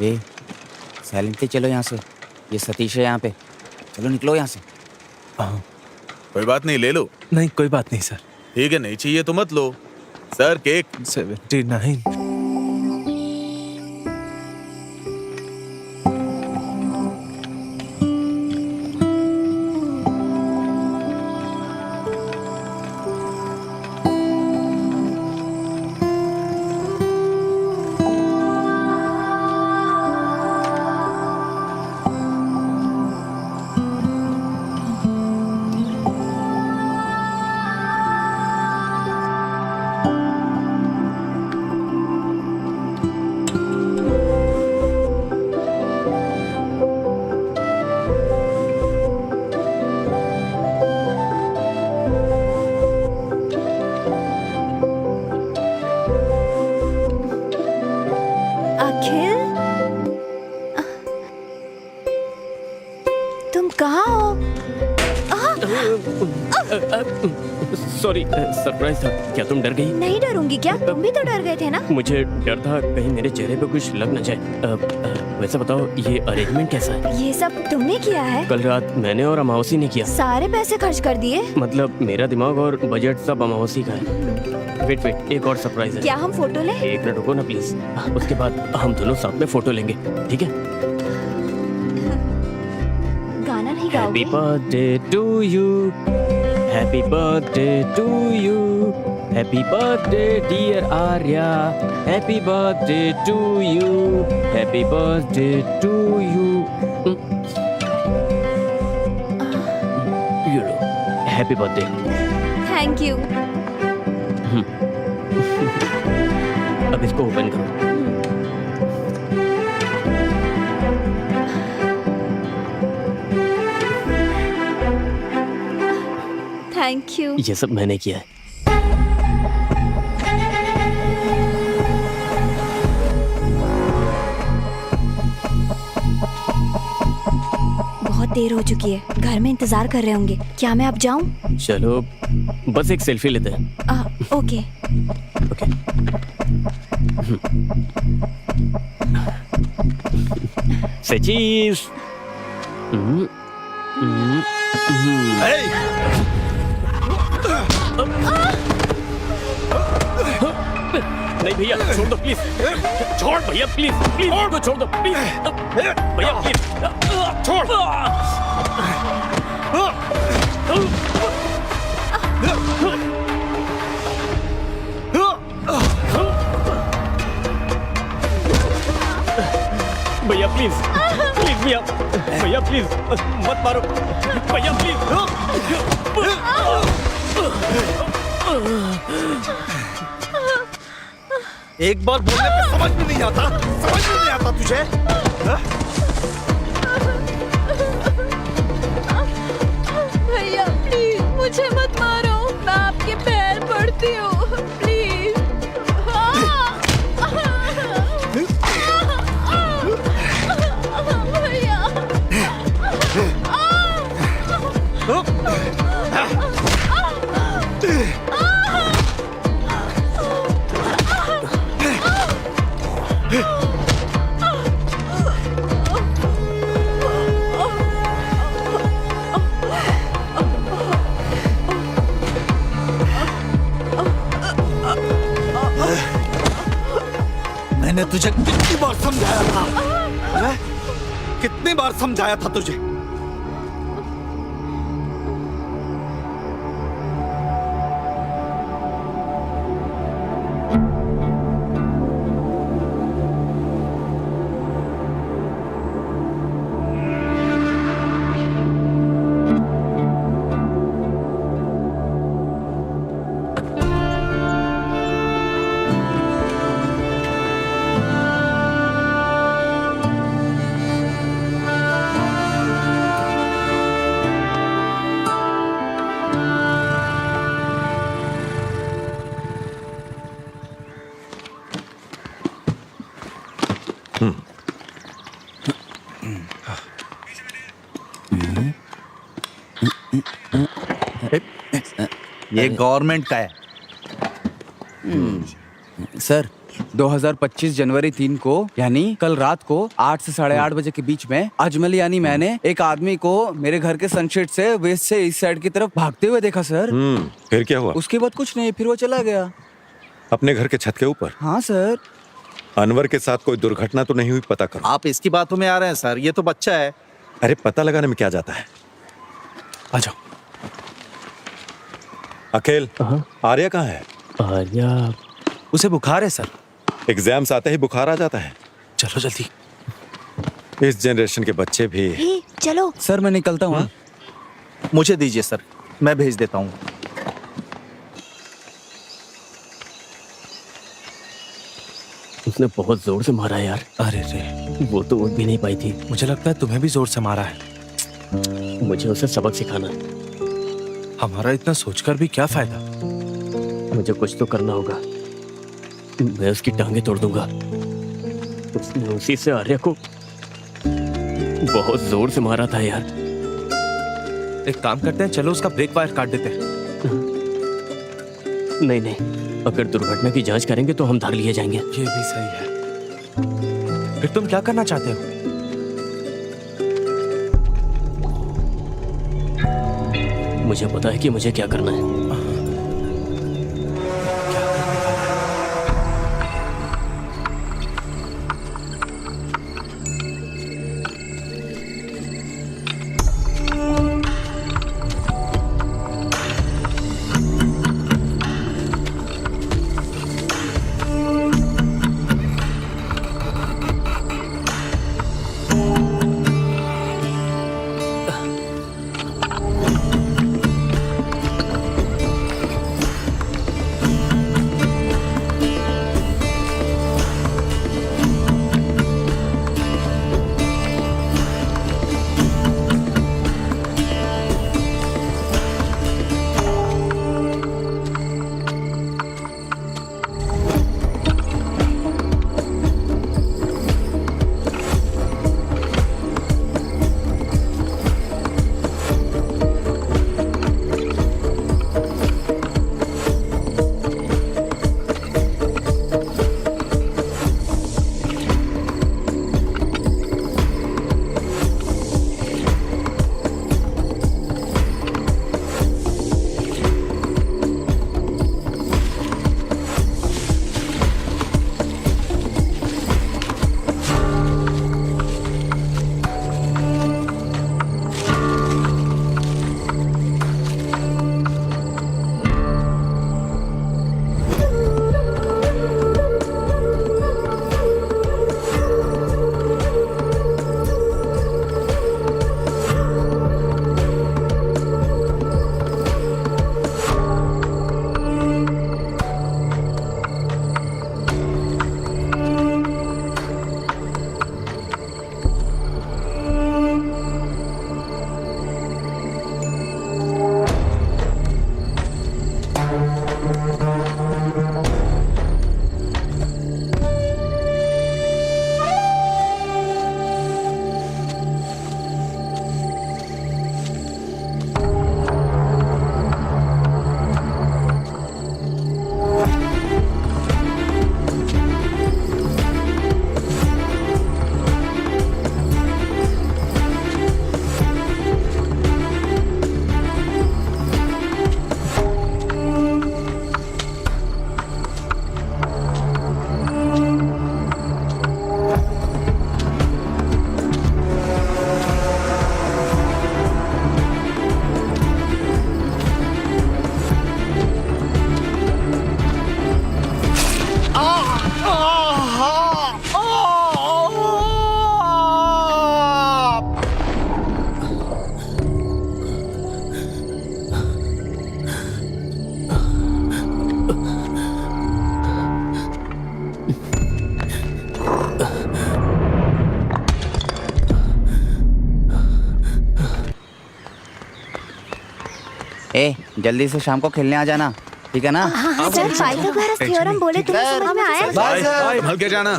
ए साइलेंटली चलो यहाँ से। ये सतीश है यहाँ पे। चलो निकलो यहाँ से। कोई बात नहीं, ले लो। नहीं, कोई बात नहीं सर। ठीक है, नहीं चाहिए तो मत लो। Sir cake. 79। अखिल, तुम कहाँ हो? सॉरी, सरप्राइज था। क्या तुम डर गई? नहीं डरूंगी क्या? तुम भी तो डर गए थे ना? मुझे डर था कहीं मेरे चेहरे पे कुछ लग न जाए। वैसे बताओ, ये अरेंजमेंट कैसा है? ये सब तुमने किया है? कल रात मैंने और अमावसी ने किया। सारे पैसे खर्च कर दिए? मतलब मेरा दिमाग और बजट सब अमावसी का है। वेट, एक और सरप्राइज है। क्या हम फोटो लें? एक मिनट रुको ना प्लीज। उसके बाद हम दोनों साथ में फोटो लेंगे, ठीक है? गाना नहीं हैप्पी गाओगे? Birthday to you, happy birthday to you, happy birthday dear Arya, happy birthday to you, happy birthday to you. यू लो, हैप्पी बर्थडे। Thank you. अब इसको ओपन करो। Thank you. ये सब मैंने किया है। बहुत देर हो चुकी है, घर में इंतजार कर रहे होंगे। क्या मैं अब जाऊं? चलो बस एक सेल्फी लेते हैं। ओके। ओके। Say cheese. नहीं भैया छोड़ दो प्लीज, छोड़ भैया प्लीज, प्लीज को छोड़ दो प्लीज, भैया प्लीज छोड़। भैया प्लीज, प्लीज भैया, भैया प्लीज मत मारो भैया प्लीज। एक बार बोलने पे समझ में नहीं आता, समझ में नहीं आता तुझे? भैया प्लीज मुझे मत मारो, मैं आपके पैर पड़ती हूँ प्लीज। भैया मैंने तुझे कितनी बार समझाया था, हैं? कितनी बार समझाया था तुझे? ये गवर्नमेंट का है। सर 2025 जनवरी 3 को यानी कल रात को 8 से 8:30 बजे के बीच में अजमल यानी मैंने एक आदमी को मेरे घर के सनशेड से वेस्ट से इस साइड की तरफ भागते हुए देखा सर। फिर क्या हुआ? उसके बाद कुछ नहीं, फिर वो चला गया। अपने घर के छत के ऊपर? हाँ सर। अनवर के साथ कोई दुर्घटना तो नहीं हुई? पता करो। आप इसकी बातों में आ रहे हैं सर, ये तो बच्चा है। अरे पता लगाने में क्या जाता है? आ जाओ। अकेल, आर्या कहाँ है? आर्या उसे बुखार है सर। एग्जाम्स आते ही बुखार आ जाता है। चलो जल्दी। इस जनरेशन के बच्चे भी। हे, चलो। सर मैं निकलता हूँ। मुझे दीजिए सर, मैं भेज देता हूँ। उसने बहुत जोर से मारा यार। अरे रे, वो तो उठ भी नहीं पाई थी। मुझे लगता है तुम्हें भी जोर से मारा है। मुझे उसे सबक सिखाना। हमारा इतना सोचकर भी क्या फायदा? मुझे कुछ तो करना होगा। मैं उसकी टांगे तोड़ दूंगा। उसने उसी से आर्या को बहुत जोर से मारा था यार। एक काम करते हैं, चलो उसका ब्रेक वायर काट देते हैं। नहीं नहीं, अगर दुर्घटना की जांच करेंगे तो हम धर लिए जाएंगे। ये भी सही है। फिर तुम क्या करना चाहते हो? मुझे पता है कि मुझे क्या करना है। ए जल्दी से शाम को खेलने आ जाना, ठीक है ना? सर पाइथागोरस थ्योरम बोले तुम्हें समझ में आया? बाय संभल के जाना।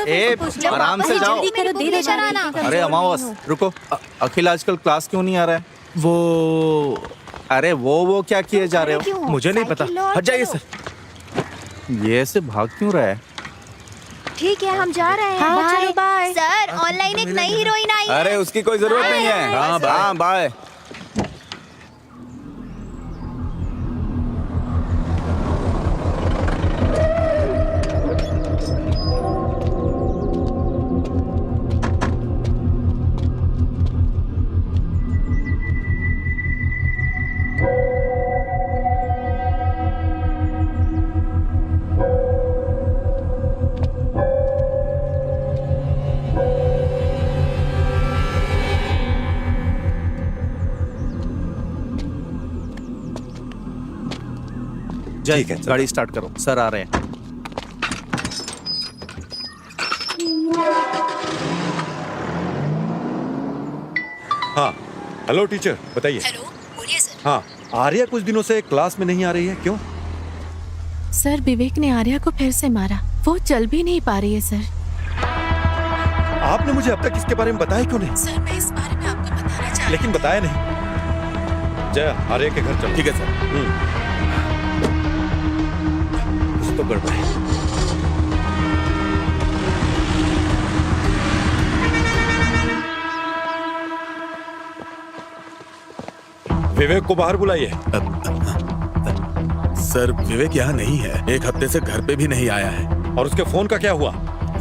ए आराम से जाओ। जल्दी करो, धीरे चलाना। अरे अमावस रुको, अखिल आजकल क्लास क्यों नहीं आ रहा है? वो क्या किए जा रहे हो? मुझे नहीं पता, हट जाइए सर। ये ऐसे भाग क्यों रहा है? ठीक है हम जा रहे हैं। हाँ, चलो, बाय। सर ऑनलाइन एक नई हीरोइन आई है। अरे उसकी कोई जरूरत नहीं है। हाँ बाय। ठीक है, गाड़ी स्टार्ट करो, सर आ रहे हैं। हाँ हेलो टीचर, बताइए। हेलो, बोलिए सर। हाँ, आर्या कुछ दिनों से क्लास में नहीं आ रही है, क्यों? सर विवेक ने आर्या को फिर से मारा, वो चल भी नहीं पा रही है सर। आपने मुझे अब तक इसके बारे में बताया क्यों नहीं? सर मैं इस बारे में आपको बताना चाहती लेकिन बताया नहीं। जय, आर्या के घर चलो। ठीक है सर। कुछ तो गड़बड़ है। विवेक को बाहर बुलाइए। सर विवेक यहाँ नहीं है, एक हफ्ते से घर पे भी नहीं आया है। और उसके फोन का क्या हुआ?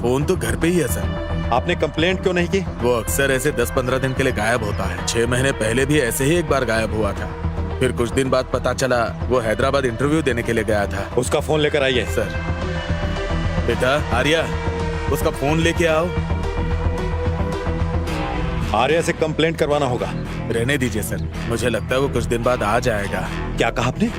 फोन तो घर पे ही है सर। आपने कंप्लेंट क्यों नहीं की? वो अक्सर ऐसे 10-15 दिन के लिए गायब होता है। 6 महीने पहले भी ऐसे ही एक बार गायब हुआ था। फिर कुछ दिन बाद पता चला वो हैदराबाद इंटरव्यू देने के लिए गया था। उसका फोन लेकर आइए। सर बेटा आर्या, उसका फोन लेके आओ। आर्या से कंप्लेंट करवाना होगा। रहने दीजिए सर, मुझे लगता है वो कुछ दिन बाद आ जाएगा। क्या कहा आपने?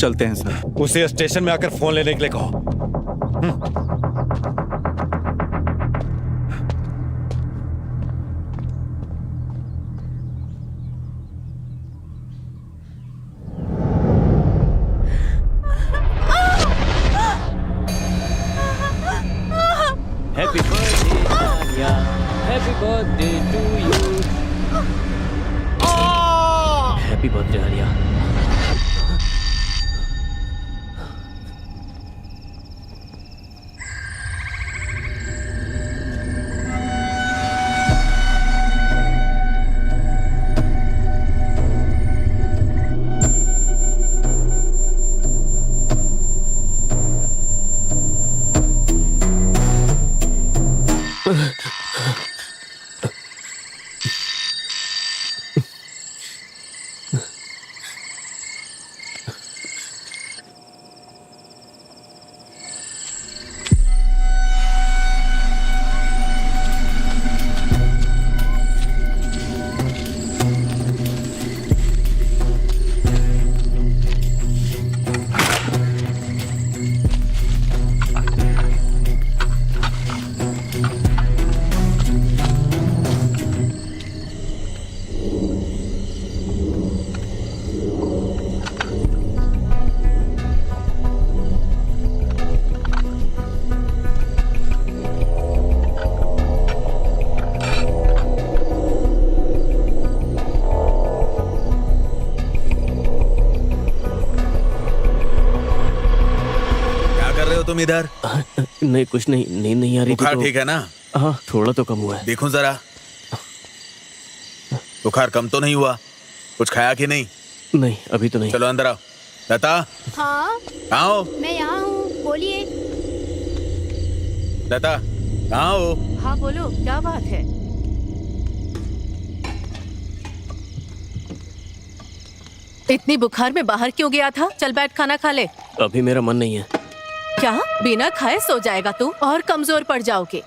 चलते हैं सर। उसे स्टेशन में आकर फोन लेने के लिए कहो। Happy birthday Arya, happy birthday to you, happy birthday Arya. तुम इधर? नहीं कुछ नहीं, नींद नहीं आ रही थी। बुखार तो ठीक है ना? हाँ थोड़ा तो कम हुआ है। देखूं जरा, बुखार कम तो नहीं हुआ? कुछ खाया कि नहीं? नहीं अभी तो नहीं। चलो अंदर आओ। लता हाँ कहाँ हो? मैं यहाँ हूँ, बोलिए। लता कहाँ हो? हाँ बोलो, क्या बात है? इतनी बुखार में बाहर क्यों गया था? चल बैठ, खाना खा ले। अभी मेरा मन नहीं है। क्या बिना खाए सो जाएगा तू? और कमजोर पड़ जाओगे।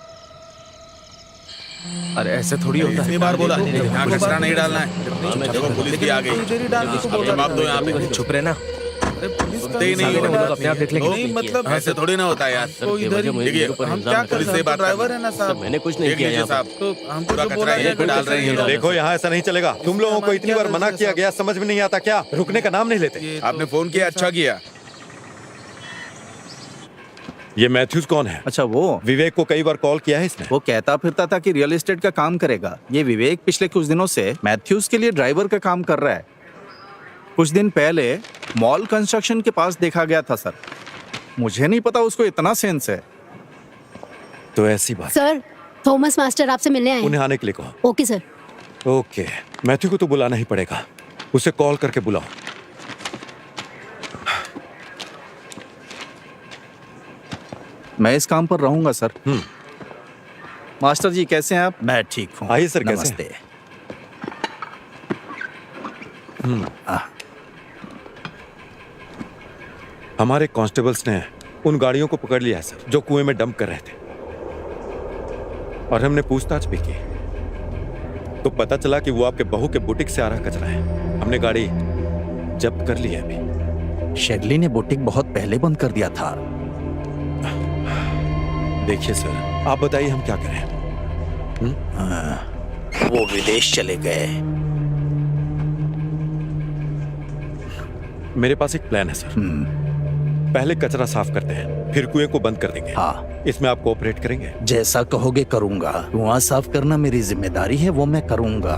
अरे ऐसे थोड़ी होता है। इतनी बार बोला यहाँ कचरा नहीं डालना है। देखो पुलिस भी आ गई। जवाब दो यहाँ पे। चुप रहना। सुनते ही नहीं वो अपने आप देख लेंगे। नहीं, मतलब ऐसे थोड़ी ना होता है यार। देखिए हम क्या कर सकते हैं? ड्राइवर है ना साहब। मैंने कुछ नहीं किया यहाँ साहब, तो हम पूरा कचरा यहीं पे डाल रहे हैं। देखो यहाँ ऐसा नहीं चलेगा। तुम लोगों को इतनी बार मना किया गया, समझ में नहीं आता क्या? रुकने का नाम नहीं लेते। आपने फोन किया, अच्छा किया। ये मैथ्यूज कौन है? अच्छा वो विवेक को कई बार कॉल किया है इसने। वो कहता फिरता था कि रियल एस्टेट का काम करेगा। ये विवेक पिछले कुछ दिनों से मैथ्यूज के लिए ड्राइवर का काम कर रहा है। कुछ दिन पहले मॉल कंस्ट्रक्शन के पास देखा गया था सर। मुझे नहीं पता उसको इतना सेंस है। तो ऐसी बात। सर, थॉमस मास्टर आपसे मिलने आए उन्हें हैं। आने के लिए कहो। Okay sir. ओके, मैथ्यू को तो बुलाना ही पड़ेगा। उसे कॉल करके बुलाओ। मैं इस काम पर रहूंगा सर। मास्टर जी कैसे हैं आप? मैं ठीक हूँ। आइए सर, कैसे नमस्ते। हमारे कांस्टेबल्स ने उन गाड़ियों को पकड़ लिया है सर, जो कुएं में डंप कर रहे थे। और हमने पूछताछ भी की तो पता चला कि वो आपके बहू के बुटीक से आ रहा कचरा है। हमने गाड़ी जब्त कर ली है अभी। शेडली ने बुटीक बहुत पहले बंद कर दिया था। देखिए सर, आप बताइए हम क्या करें? वो विदेश चले गए। मेरे पास एक प्लान है सर। पहले कचरा साफ करते हैं, फिर कुएं को बंद कर देंगे। हाँ, इसमें आप कोऑपरेट करेंगे? जैसा कहोगे करूंगा। कुआं साफ करना मेरी जिम्मेदारी है, वो मैं करूंगा।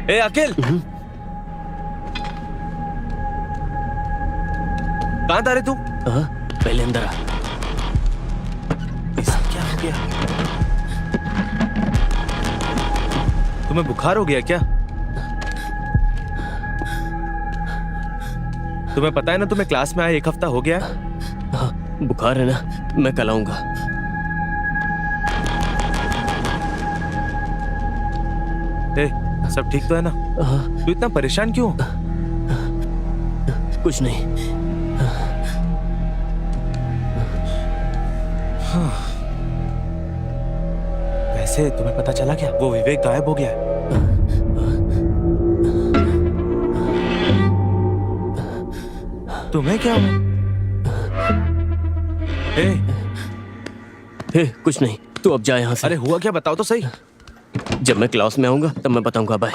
ए अखिल, कहाँ था रे तू? पहले अंदर आ। क्या हो गया? तुम्हें बुखार हो गया क्या? तुम्हें पता है ना, तुम्हें क्लास में आए 1 हफ्ता हो गया। हाँ, बुखार है ना, मैं कल आऊंगा। ए, सब ठीक तो है ना? तू इतना परेशान क्यों? कुछ नहीं। वैसे तुम्हें पता चला क्या, वो विवेक गायब हो गया है। तुम्हें क्या हुआ? कुछ नहीं, तू अब जा यहाँ से। अरे हुआ क्या, बताओ तो सही। जब मैं क्लास में आऊंगा तब मैं बताऊंगा। बाय।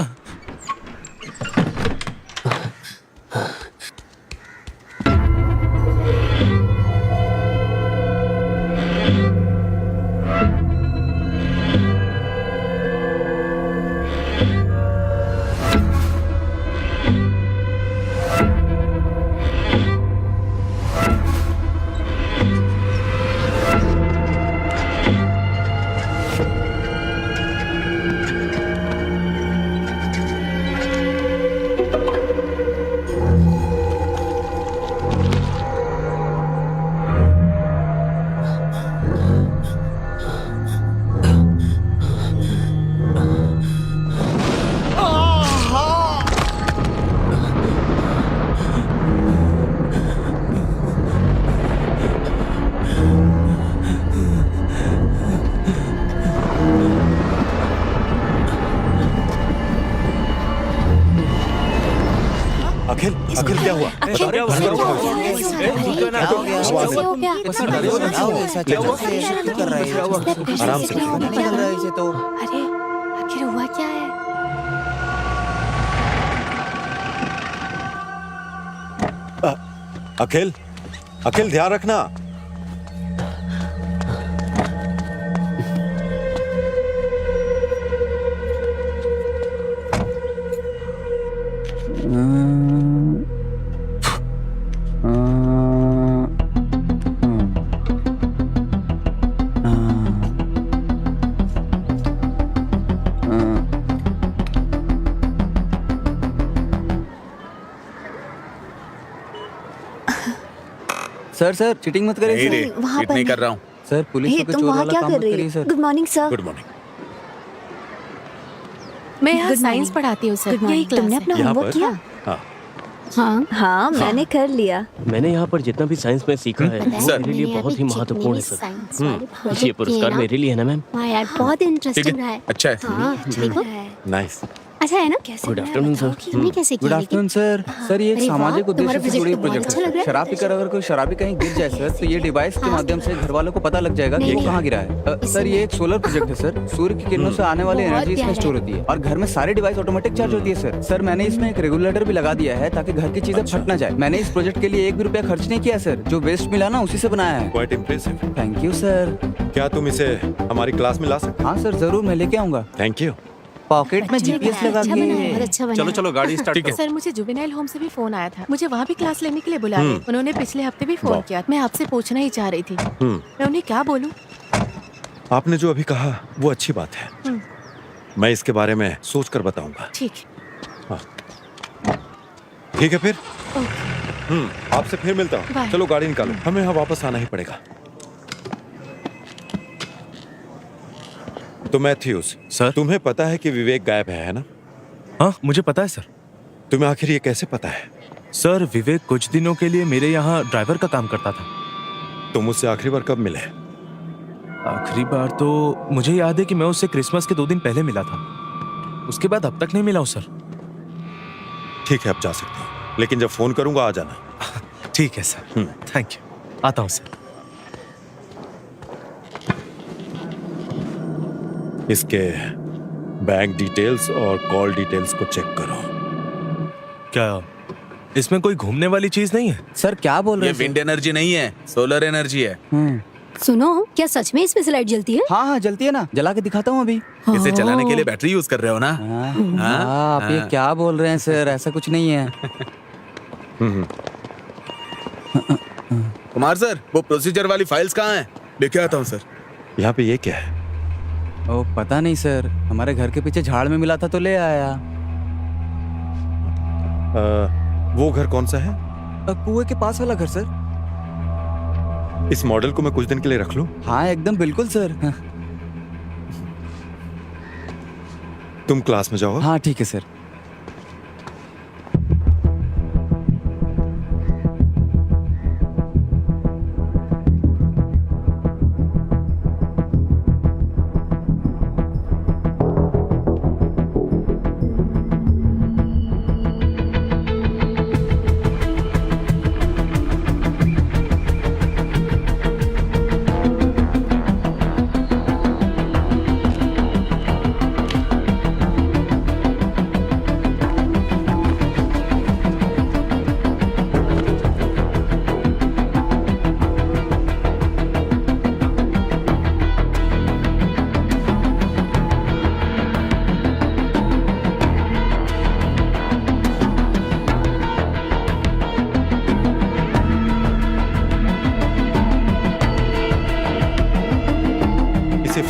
अखिल अखिल क्या हुआ? अखिल, क्या हुआ? क्या हुआ? कैसे हो गया? आराम से। अरे आखिर हुआ क्या है? अखिल अखिल ध्यान रखना। सर सर चीटिंग मत करिए नहीं सर। रे, वहाँ चीट नहीं पर कर रहा हूँ। सर पुलिस हे, को तुम चोर वहाँ वाला क्या काम कर मत रही करिए हो? Sir. Good morning sir. Good morning. मैं यहाँ Good साइंस morning. पढ़ाती हूँ सर। गुड यही मॉर्निंग। क्लास तुमने है। अपना यहाँ होमवर्क पर? किया? हाँ हाँ हाँ मैंने कर लिया। मैंने यहाँ पर जितना भी साइंस में सीखा है वो सर। मेरे लिए बहुत ही महत्वपूर्ण है सर। ये पुरस्कार मेरे लिए है ना मैम? हाँ यार बहुत ठीक इंटरेस्टिंग रहा है, है। अच्छा है। हाँ ठीक हो? नाइस। अच्छा है ना? कैसे Good बनाया afternoon, बताओ sir. कि तुमने कैसे गुड किया? Afternoon sir. सर ये एक अरे वाह, सामाजिक तुम्हारा उद्देश्य से प्रोजेक्ट जुड़ी तो बहुत प्रोजेक्ट अच्छा है लग रहा सर। है। शराब पीकर अगर कोई शराबी कहीं गिर जाए सर तो ये डिवाइस के माध्यम से घर वालों को पता लग जाएगा कि नहीं, वो नहीं। कहाँ गिरा है। सर ये एक सोलर प्रोजेक्ट है सर। सूर्य की किरणों से आने वाली बहुत एनर्जी इसमें प्यारा स्टोर है। होती है और घर में सारी डिवाइस ऑटोमेटिक चार्ज होती है सर। सर मैंने इसमें एक रेगुलेटर भी लगा दिया है ताकि घर की चीजें फट ना जाए। मैंने इस प्रोजेक्ट के लिए 1 भी रुपया खर्च नहीं किया सर। जो वेस्ट मिला ना उसी से बनाया है। Quite impressive. Thank you sir. क्या तुम इसे हमारी क्लास में ला सकते? हाँ सर जरूर मैं लेके आऊंगा। Thank you. पॉकेट में जीपीएस लगा अच्छा बना है, बहुत के। अच्छा बना चलो है। चलो गाड़ी स्टार्ट करो। सर मुझे जुवेनाइल होम से भी फोन आया था। मुझे वहाँ भी क्लास लेने के लिए बुला रहे। उन्होंने पिछले हफ्ते भी फोन वाह। किया। मैं आपसे पूछना ही चाह रही थी। मैं उन्हें क्या बोलूँ? आपने जो अभी कहा वो अच्छी बात है। मैं इसके बारे में सोच कर बताऊंगा। ठीक है। ठीक है फिर। आपसे फिर मिलता हूँ। बाय। चलो गाड़ी निकालो, हमें यहाँ वापस आना ही पड़ेगा। तो मैथ्यूस सर। तुम्हें पता है कि विवेक गायब है ना? हाँ मुझे पता है सर। तुम्हें आखिर ये कैसे पता है? सर विवेक कुछ दिनों के लिए मेरे यहाँ ड्राइवर का काम करता था। तुम मुझसे आखिरी बार कब मिले? आखिरी बार तो मुझे याद है कि मैं उससे क्रिसमस के 2 दिन पहले मिला था। उसके बाद अब तक नहीं मिला हूँ सर। ठीक है अब जा सकते हो, लेकिन जब फोन करूंगा आ जाना। ठीक है सर। Thank you. आता हूँ सर। इसके बैंक डिटेल्स और कॉल डिटेल्स को चेक करो। क्या इसमें कोई घूमने वाली चीज नहीं है? सर क्या बोल रहे ये हैं विंड एनर्जी नहीं है, सोलर एनर्जी है। सुनो क्या सच में इसमें से लाइट जलती है? हाँ हाँ जलती है ना, जला के दिखाता हूँ अभी। इसे चलाने के लिए बैटरी यूज कर रहे हो ना? हाँ, आप ये क्या बोल रहे हैं सर, ऐसा कुछ नहीं है। कुमार सर वो प्रोसीजर वाली फाइल्स कहाँ हैं? लेके आता हूँ सर। यहाँ पे ये क्या है? ओ पता नहीं सर, हमारे घर के पीछे झाड़ में मिला था तो ले आया। वो घर कौन सा है? कुएं के पास वाला घर सर। इस मॉडल को मैं कुछ दिन के लिए रख लूं? हाँ एकदम बिल्कुल सर। तुम क्लास में जाओ। हाँ ठीक है सर।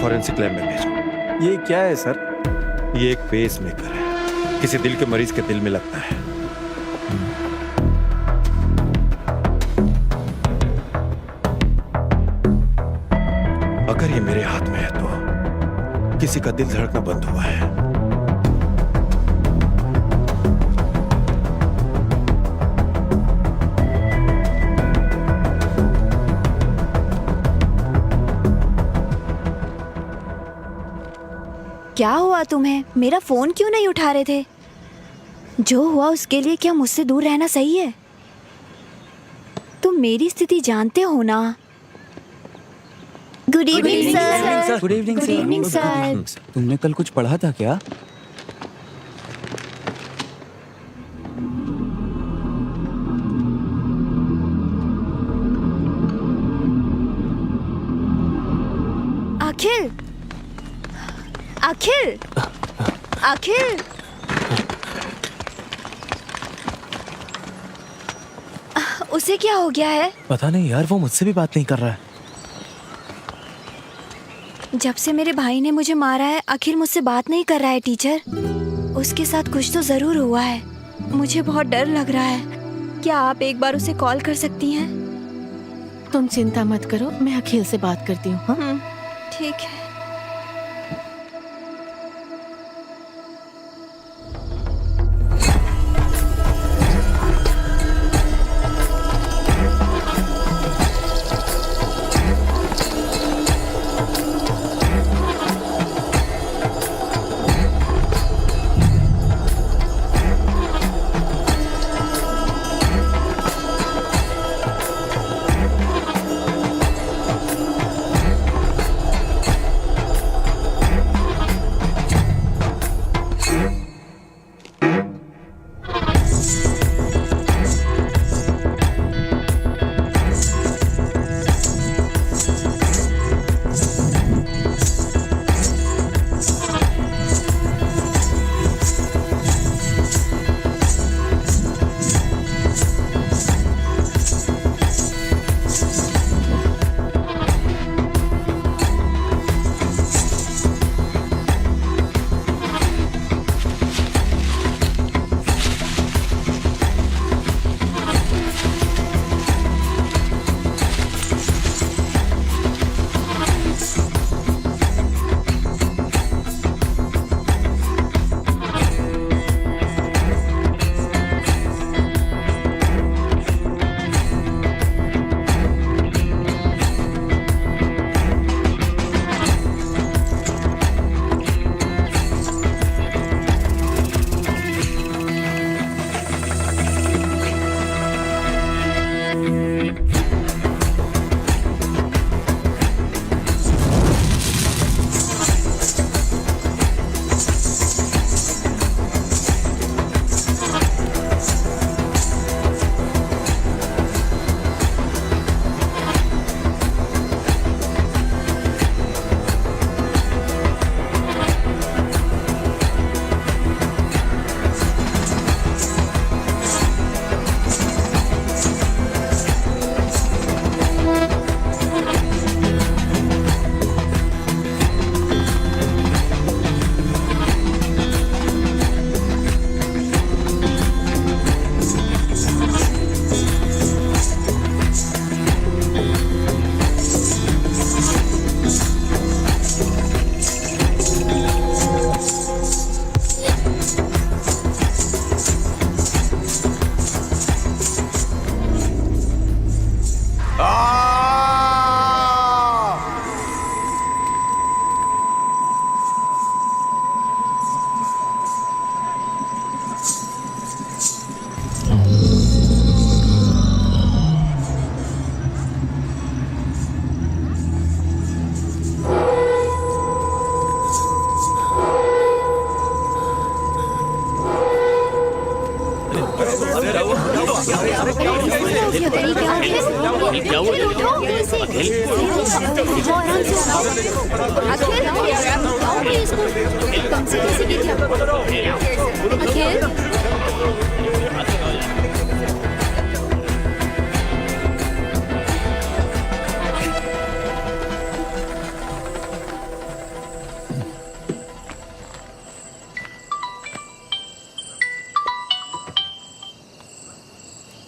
फॉरेंसिक लैब में भेजो। ये क्या है सर? ये एक पेस मेकर है, किसी दिल के मरीज के दिल में लगता है। अगर ये मेरे हाथ में है तो किसी का दिल धड़कना बंद हुआ है। क्या हुआ तुम्हें? मेरा फोन क्यों नहीं उठा रहे थे? जो हुआ उसके लिए क्या मुझसे दूर रहना सही है? तुम मेरी स्थिति जानते हो ना। Good evening sir. Good evening good evening sir. तुमने कल कुछ पढ़ा था क्या? अखिल, अखिल, अखिल, उसे क्या हो गया है? पता नहीं यार, वो मुझसे भी बात नहीं कर रहा है। जब से मेरे भाई ने मुझे मारा है अखिल मुझसे बात नहीं कर रहा है टीचर। उसके साथ कुछ तो जरूर हुआ है। मुझे बहुत डर लग रहा है। क्या आप एक बार उसे कॉल कर सकती हैं? तुम चिंता मत करो, मैं अखिल से बात करती हूँ। हाँ? ठीक है।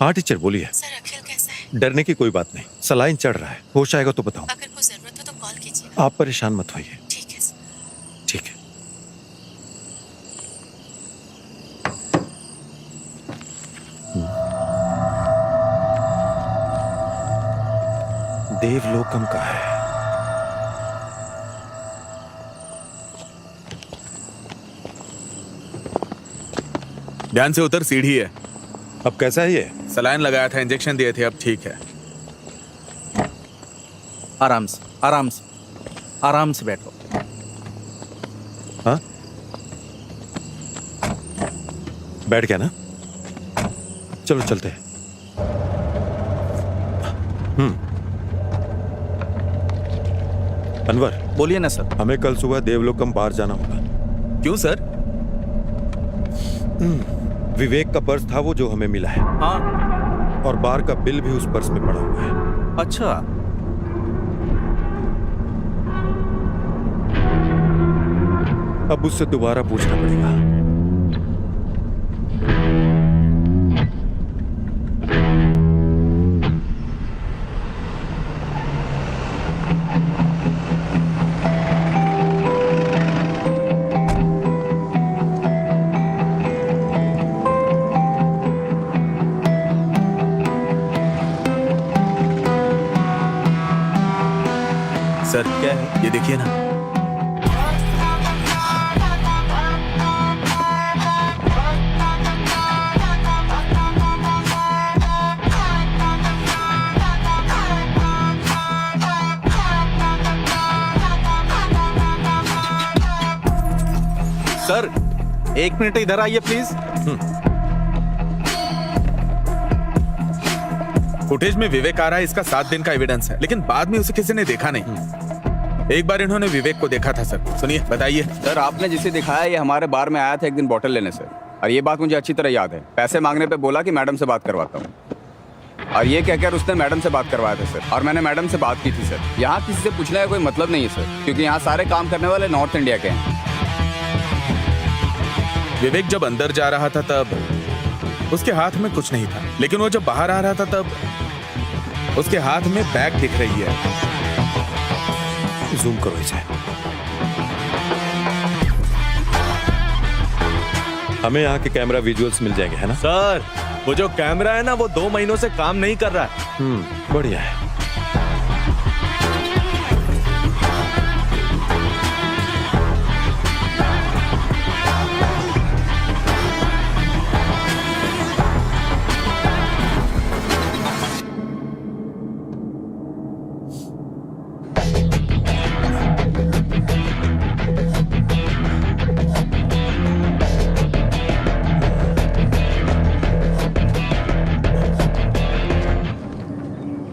हाँ टीचर बोलिए। सर अखिल कैसा है? डरने की कोई बात नहीं, सलाइन चढ़ रहा है, होश आएगा तो बताऊं। अगर कोई जरूरत हो तो कॉल कीजिए। आप परेशान मत होइए। ठीक है सर। ठीक है। देवलोकम का है। ध्यान से उतर, सीढ़ी है। अब कैसा है ये? सलाइन लगाया था, इंजेक्शन दिए थे, अब ठीक है। आराम से, आराम से, आराम से बैठो। हाँ, बैठ गया ना? चलो चलते हैं। अनवर, बोलिए ना सर। हमें कल सुबह देवलोकम बार जाना होगा। क्यों सर? विवेक का पर्स था वो जो हमें मिला है, हाँ। और बार का बिल भी उस पर्स में पड़ा हुआ है। अच्छा, अब उससे दोबारा पूछना पड़ेगा। सर क्या है ये, देखिए ना। सर एक मिनट इधर आइए प्लीज। फुटेज में विवेक आ रहा है, इसका 7 दिन का एविडेंस है, लेकिन बाद में उसे किसी ने देखा नहीं। एक बार इन्होंने विवेक को देखा था सर। सुनिए, बताइए। सर आपने जिसे दिखाया ये हमारे बार में आया था एक दिन बॉटल लेने सर, और ये बात मुझे अच्छी तरह याद है। पैसे मांगने पे बोला कि मैडम से बात करवाता हूँ, और ये कहकर उसने मैडम से बात करवाया था सर, और मैंने मैडम से बात की थी सर। यहाँ किसी से पूछने का कोई मतलब नहीं है सर, क्योंकि यहाँ सारे काम करने वाले नॉर्थ इंडिया के हैं। विवेक जब अंदर जा रहा था तब उसके हाथ में कुछ नहीं था, लेकिन वो जब बाहर आ रहा था तब उसके हाथ में बैग दिख रही है। जूम करो इसे। हमें यहाँ के कैमरा विजुअल्स मिल जाएंगे, है ना? सर वो जो कैमरा है ना, वो 2 महीनों से काम नहीं कर रहा है। बढ़िया है।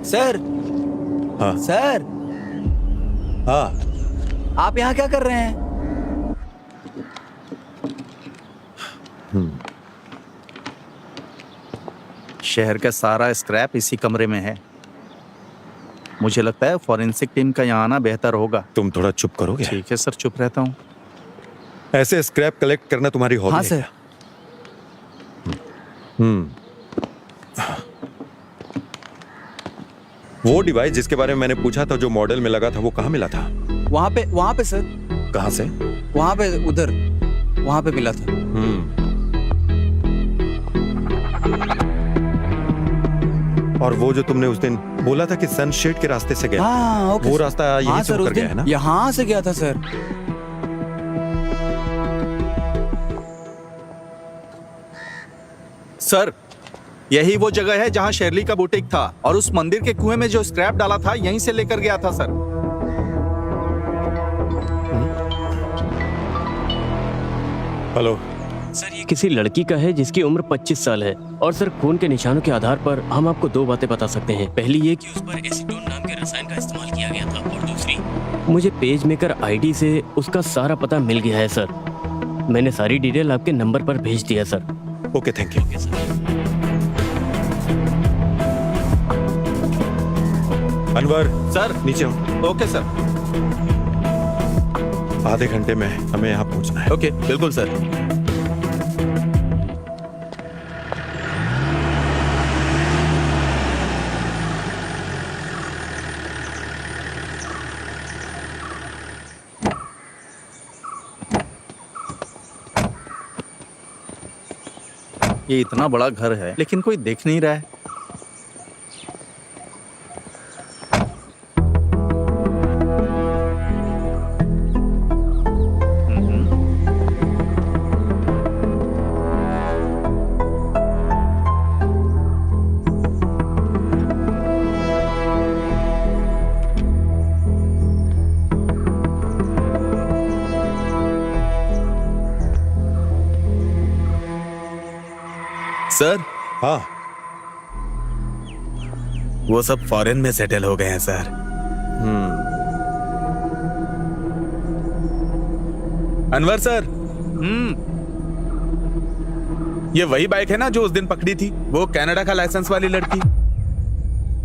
सर। हाँ सर, हाँ, आप यहाँ क्या कर रहे हैं? शहर का सारा स्क्रैप इसी कमरे में है। मुझे लगता है फॉरेंसिक टीम का यहाँ आना बेहतर होगा। तुम थोड़ा चुप करोगे? ठीक है सर, चुप रहता हूँ। ऐसे स्क्रैप कलेक्ट करना तुम्हारी हॉबी हाँ है सर। क्या? वो डिवाइस जिसके बारे में मैंने पूछा था, जो मॉडल में लगा था, वो कहाँ मिला था? वहाँ पे सर। कहाँ से? वहाँ पे, उधर, वहाँ पे मिला था। और वो जो तुमने उस दिन बोला था कि सनशेड के रास्ते से गया, हाँ, ओके वो सर। रास्ता यहीं हाँ से सर, होकर उस गया है दिन ना? यहाँ से गया था सर। सर यही वो जगह है जहाँ शेरली का बुटीक था, और उस मंदिर के कुएं में जो स्क्रैप डाला था यहीं से लेकर गया था सर। हेलो सर ये किसी लड़की का है जिसकी उम्र 25 साल है, और सर खून के निशानों के आधार पर हम आपको 2 बातें बता सकते हैं। पहली ये कि उस पर एसीटोन नाम के रसायन का इस्तेमाल किया गया था, और दूसरी मुझे पेज मेकर आईडी से उसका सारा पता मिल गया है सर। मैंने सारी डिटेल आपके नंबर पर भेज दिया sir. Okay, thank you. Anwar sir नीचे हो। Okay sir. आधे घंटे में हमें यहाँ पहुँचना है। ओके, बिल्कुल सर। ये इतना बड़ा घर है लेकिन कोई देख नहीं रहा है। सर हाँ, वो सब फॉरेन में सेटल हो गए हैं सर। अनवर सर, ये वही बाइक है ना जो उस दिन पकड़ी थी, वो कनाडा का लाइसेंस वाली लड़की?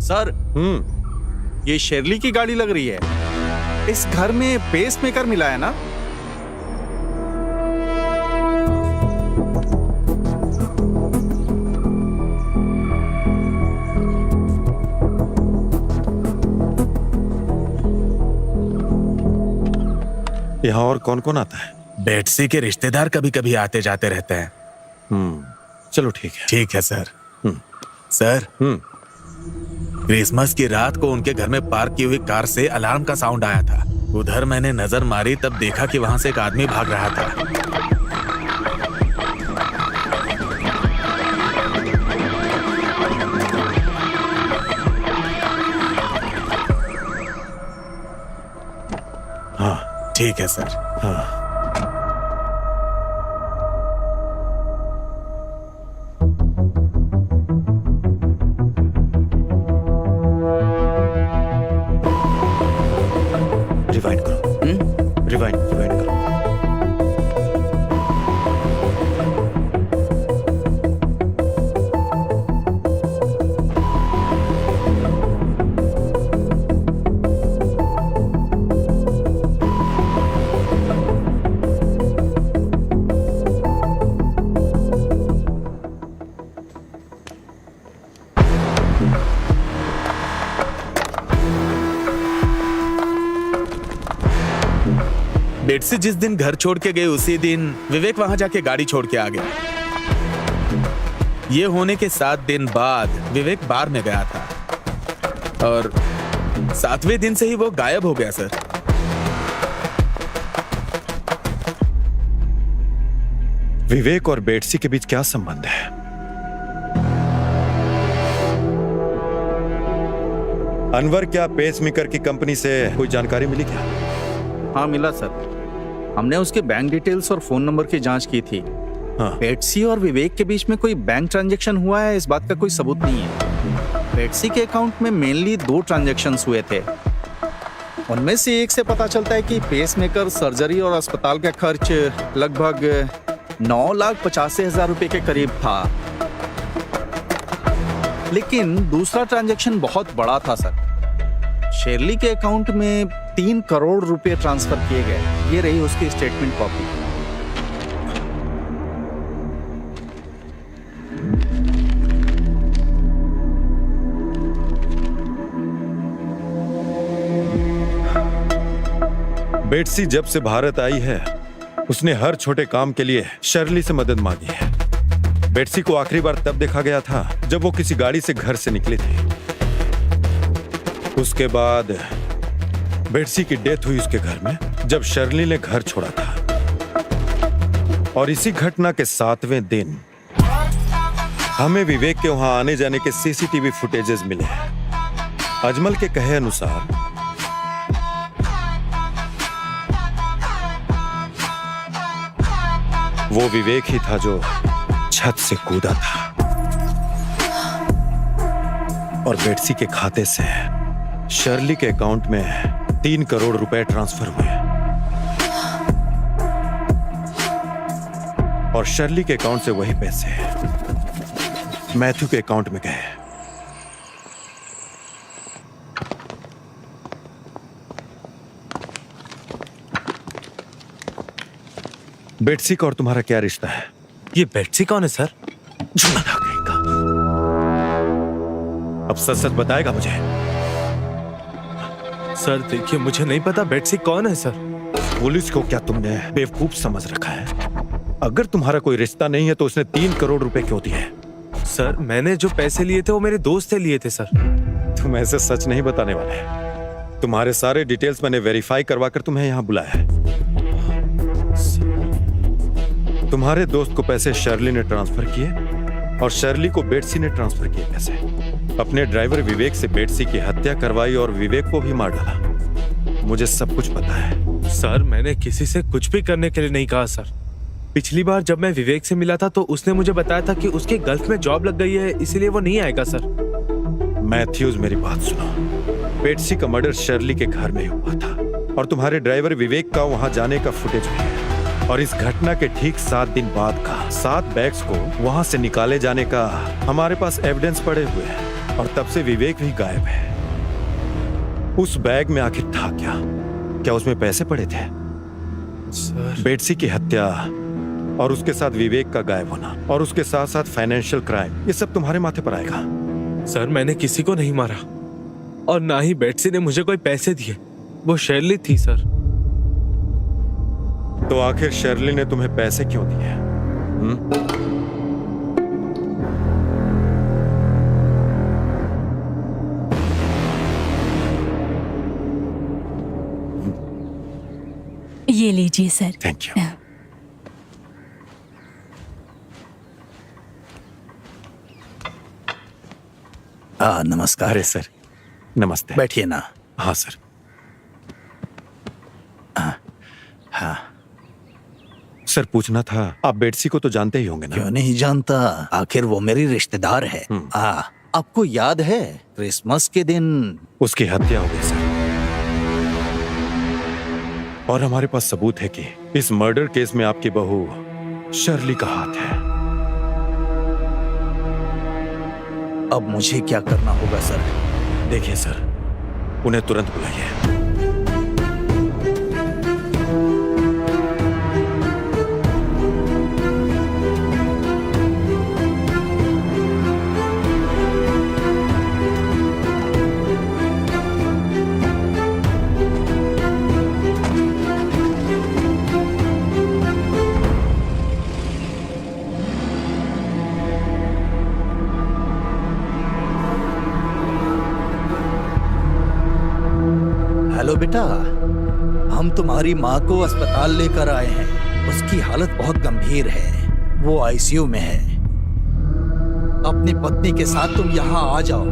सर, ये शेरली की गाड़ी लग रही है। इस घर में पेस मेकर मिला है ना? यहाँ और कौन कौन आता है? बेटसी के रिश्तेदार कभी कभी आते जाते रहते हैं। चलो ठीक है। ठीक है सर। सर, क्रिसमस की रात को उनके घर में पार्क की हुई कार से अलार्म का साउंड आया था। उधर मैंने नजर मारी, तब देखा कि वहां से एक आदमी भाग रहा था। हाँ ठीक है सर। हाँ, रिवाइंड करो। रिवाइंड करो। बेटसी जिस दिन घर छोड़ के गए उसी दिन विवेक वहां जाके गाड़ी छोड़ के आ गया। ये होने के 7 दिन बाद विवेक बार में गया था और 7वें दिन से ही वो गायब हो गया सर। विवेक और बेटसी के बीच क्या संबंध है? अनवर, क्या पेसमेकर की कंपनी से कोई जानकारी मिली क्या? हाँ मिला सर। हमने उसके बैंक डिटेल्स और फोन नंबर की जांच की थी। हाँ। बेटसी और विवेक के बीच में कोई बैंक ट्रांजैक्शन हुआ है, इस बात का कोई सबूत नहीं है। बेटसी के अकाउंट में मेनली 2 ट्रांजैक्शंस हुए थे। उनमें से एक से पता चलता है कि पेसमेकर, सर्जरी और अस्पताल का खर्च लगभग 9,85,000 रुपए के करीब था। लेकिन दूसरा ट्रांजैक्शन बहुत बड़ा था सर। शेरली के अकाउंट में 3 करोड़ रुपए ट्रांसफर किए गए। ये रही उसकी स्टेटमेंट कॉपी। बेटसी जब से भारत आई है उसने हर छोटे काम के लिए शर्ली से मदद मांगी है। बेटसी को आखिरी बार तब देखा गया था जब वो किसी गाड़ी से घर से निकली थी। उसके बाद बेटसी की डेथ हुई उसके घर में जब शर्ली ने घर छोड़ा था। और इसी घटना के 7वें दिन हमें विवेक के वहां आने जाने के सीसीटीवी फुटेजेस मिले हैं। अजमल के कहे अनुसार वो विवेक ही था जो छत से कूदा था और बेटसी के खाते से शर्ली के अकाउंट में 3 करोड़ रुपए ट्रांसफर हुए और शर्ली के अकाउंट से वही पैसे मैथ्यू के अकाउंट में गए। बेटसी का और तुम्हारा क्या रिश्ता है? ये बेटसी कौन है सर? अब सच सच बताएगा मुझे? सर देखिए, मुझे नहीं पता बेटसी कौन है सर। पुलिस को क्या तुमने बेवकूफ समझ रखा है? अगर तुम्हारा कोई रिश्ता नहीं है तो उसने 3 करोड़ रुपए क्यों दिए? सर मैंने जो पैसे लिए थे वो मेरे दोस्त से लिए थे सर। तुम ऐसे सच नहीं बताने वाले। तुम्हारे सारे डिटेल्स मैंने वेरीफाई करवा कर तुम्हें यहाँ बुलाया है। तुम्हारे दोस्त को पैसे शर्ली ने ट्रांसफर किए और शर्ली को बेटसी ने ट्रांसफर किए पैसे। अपने ड्राइवर विवेक से बेटसी की हत्या करवाई और विवेक को भी मार डाला। मुझे सब कुछ पता है। सर मैंने किसी से कुछ भी करने के लिए नहीं कहा सर। पिछली बार जब मैं विवेक से मिला था तो उसने मुझे बताया था कि उसके गल्फ में जॉब लग गई है, इसीलिए वो नहीं आएगा सर। मैथ्यूज, मेरी बात सुनो। बेट्सी का मर्डर शर्ली के घर में हुआ था और तुम्हारे ड्राइवर विवेक का वहां जाने का फुटेज भी है। और इस घटना के ठीक 7 दिन बाद का 7 बैग्स को वहां से निकाले जाने का हमारे पास एविडेंस पड़े हुए हैं। और तब से विवेक भी गायब है। उस बैग में आखिर था क्या? क्या उसमें पैसे पड़े थे? सर, बेट्सी की हत्या और उसके साथ विवेक का गायब होना और उसके साथ साथ फाइनेंशियल क्राइम, ये सब तुम्हारे माथे पर आएगा। सर मैंने किसी को नहीं मारा और ना ही बेट्सी ने मुझे कोई पैसे दिए। वो शर्ली थी सर। तो आखिर शर्ली ने तुम्हें पैसे क्यों दिए? ये लीजिए सर। Thank you. नमस्कार। अरे सर, नमस्ते। बैठिए ना। हाँ सर। हाँ, सर पूछना था, आप बेट्सी को तो जानते ही होंगे ना? क्यों नहीं जानता, आखिर वो मेरी रिश्तेदार है। आपको याद है क्रिसमस के दिन उसकी हत्या हो गई सर। और हमारे पास सबूत है कि इस मर्डर केस में आपकी बहू शर्ली का हाथ है। अब मुझे क्या करना होगा सर? देखिए सर, उन्हें तुरंत बुलाइए। हेलो बेटा, हम तुम्हारी माँ को अस्पताल लेकर आए हैं। उसकी हालत बहुत गंभीर है, वो आईसीयू में है। अपनी पत्नी के साथ तुम यहाँ आ जाओ।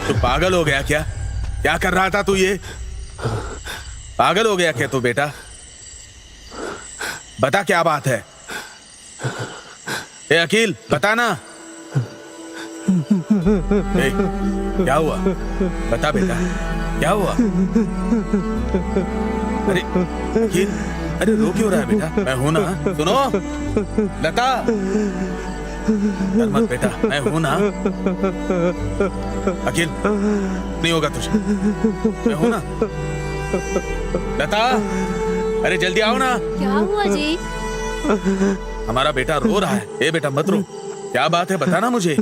तू पागल हो गया क्या? क्या कर रहा था तू? ये पागल हो गया क्या तू बेटा? बता क्या बात है? ए अकील, बता ना। ए, क्या हुआ? बता बेटा, क्या हुआ? अरे अकील, अरे रो क्यों रहा है बेटा? मैं हूं ना, सुनो लता। डर मत बेटा, मैं हूं ना। अखिल, नहीं होगा तुझे, मैं हूं ना। लता, अरे जल्दी आओ ना। क्या हुआ जी? हमारा बेटा रो रहा है। ए बेटा मत रो, क्या बात है बताना मुझे।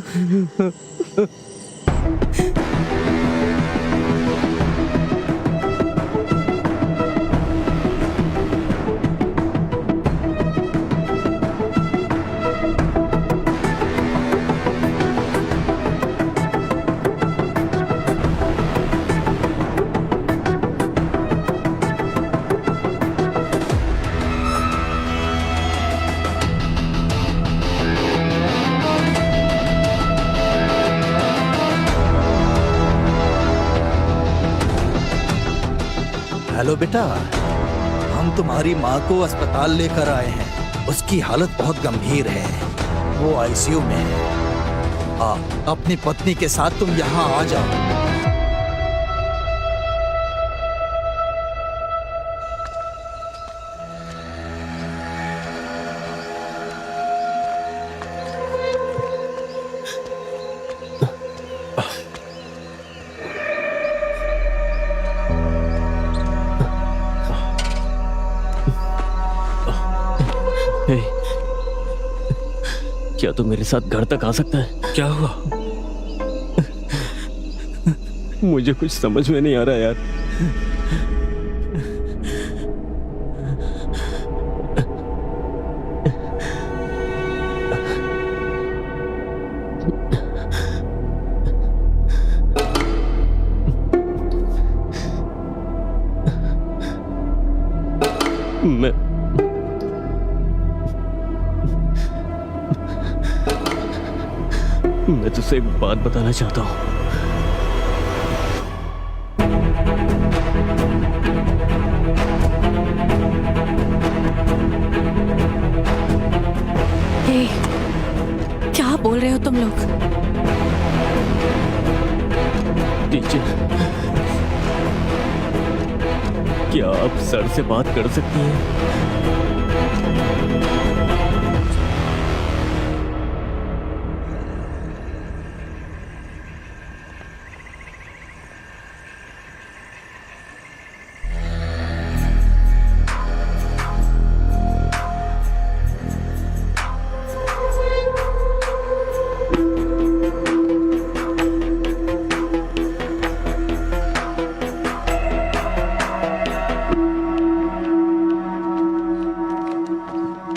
हेलो बेटा, हम तुम्हारी माँ को अस्पताल लेकर आए हैं। उसकी हालत बहुत गंभीर है, वो आईसीयू में है। अपनी पत्नी के साथ तुम यहाँ आ जाओ। क्या तू मेरे साथ घर तक आ सकता है? क्या हुआ? मुझे कुछ समझ में नहीं आ रहा यार। मैं तुझसे एक बात बताना चाहता हूँ। हे, क्या बोल रहे हो तुम लोग? टीचर, क्या आप सर से बात कर सकती हैं?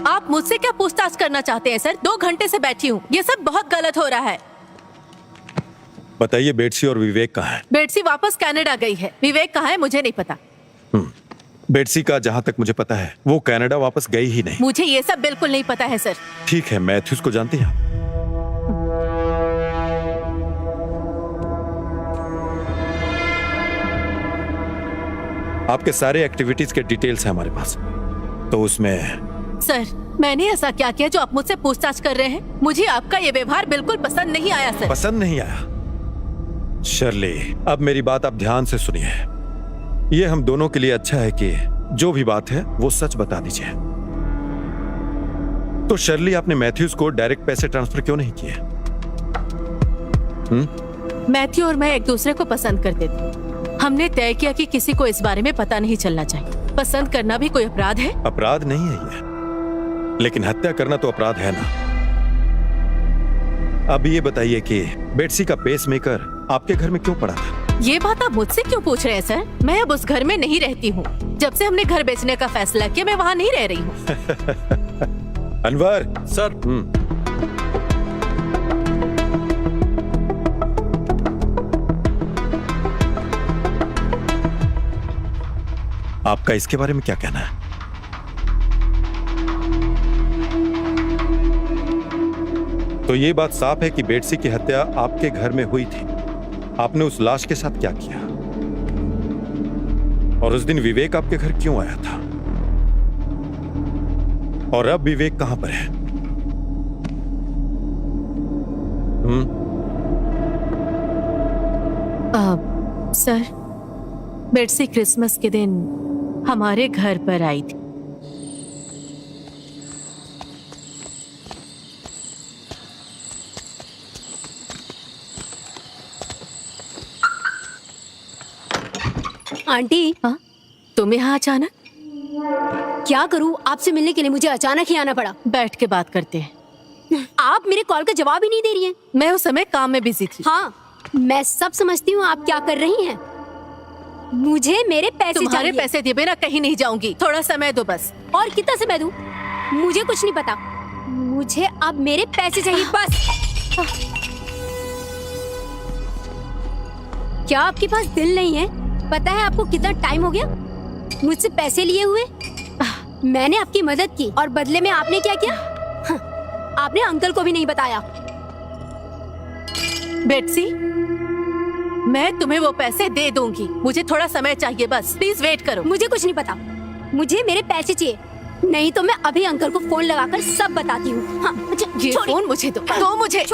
आप मुझसे क्या पूछताछ करना चाहते हैं सर? 2 घंटे से बैठी हूँ, ये सब बहुत गलत हो रहा है। बताइए बेटसी और विवेक कहाँ है? बेटसी वापस कनाडा गई है, विवेक कहाँ है मुझे नहीं पता। बेटसी का जहाँ तक मुझे पता है वो कनाडा वापस गई ही नहीं। मुझे ये सब बिल्कुल नहीं पता है सर। ठीक है, मैथ्यूज को जानती हैं? आपके सारे एक्टिविटीज के डिटेल्स हैं हमारे पास, तो उसमें सर मैंने ऐसा क्या किया जो आप मुझसे पूछताछ कर रहे हैं? मुझे आपका ये व्यवहार बिल्कुल पसंद नहीं आया सर। पसंद नहीं आया? शर्ली, अब मेरी बात आप ध्यान से सुनिए। ये हम दोनों के लिए अच्छा है कि जो भी बात है वो सच बता दीजिए। तो शर्ली, आपने मैथ्यूज को डायरेक्ट पैसे ट्रांसफर क्यों नहीं किए? मैथ्यू और मैं एक दूसरे को पसंद करते थे। हमने तय किया कि किसी को इस बारे में पता नहीं चलना चाहिए। पसंद करना भी कोई अपराध है? अपराध नहीं है ये, लेकिन हत्या करना तो अपराध है ना। अब ये बताइए कि बेटसी का पेसमेकर आपके घर में क्यों पड़ा था? ये बात आप मुझसे क्यों पूछ रहे हैं सर? मैं अब उस घर में नहीं रहती हूँ। जब से हमने घर बेचने का फैसला किया मैं वहाँ नहीं रह रही हूँ। अनवर सर। आपका इसके बारे में क्या कहना है? तो ये बात साफ है कि बेटसी की हत्या आपके घर में हुई थी। आपने उस लाश के साथ क्या किया? और उस दिन विवेक आपके घर क्यों आया था? और अब विवेक कहां पर है? सर, बेटसी क्रिसमस के दिन हमारे घर पर आई थी। आंटी, हाँ? तुम यहाँ अचानक? क्या करूँ, आपसे मिलने के लिए मुझे अचानक ही आना पड़ा। बैठ के बात करते हैं। आप मेरे कॉल का जवाब ही नहीं दे रही हैं। मैं उस समय काम में बिजी थी। हाँ, मैं सब समझती हूँ आप क्या कर रही हैं। मुझे मेरे पैसे तुम्हारे चाहिए। पैसे दिए बिना कहीं नहीं जाऊंगी। थोड़ा समय दो बस। और कितना समय दूं? मुझे कुछ नहीं पता। मुझे अब मेरे पैसे चाहिए बस। क्या आपके पास दिल नहीं है? पता है आपको कितना टाइम हो गया मुझसे पैसे लिए हुए? मैंने आपकी मदद की और बदले में आपने क्या किया? आपने अंकल को भी नहीं बताया। बेटसी, मैं तुम्हें वो पैसे दे दूंगी। मुझे थोड़ा समय चाहिए बस। प्लीज वेट करो। मुझे कुछ नहीं पता। मुझे मेरे पैसे चाहिए, नहीं तो मैं अभी अंकल को फोन लगाकर सब बताती हूँ। हाँ, ये फोन मुझे दो मुझे।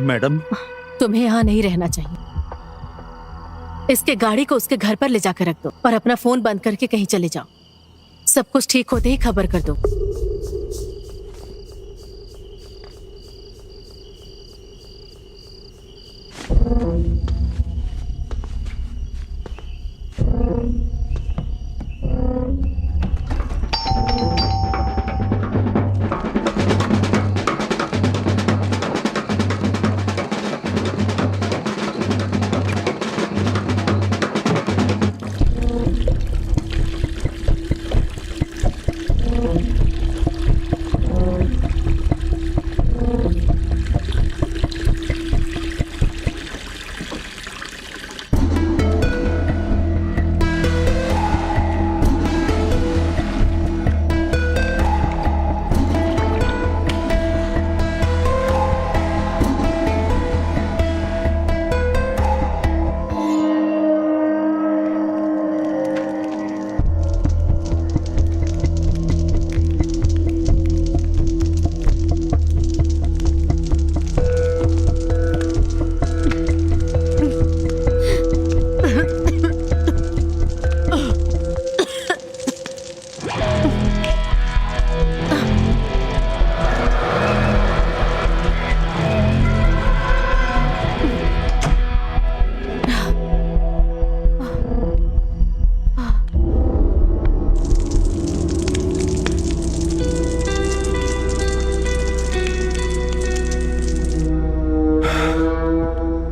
मैडम, तुम्हें यहाँ नहीं रहना चाहिए। इसके गाड़ी को उसके घर पर ले जाकर रख दो और अपना फोन बंद करके कहीं चले जाओ। सब कुछ ठीक होते ही खबर कर दो।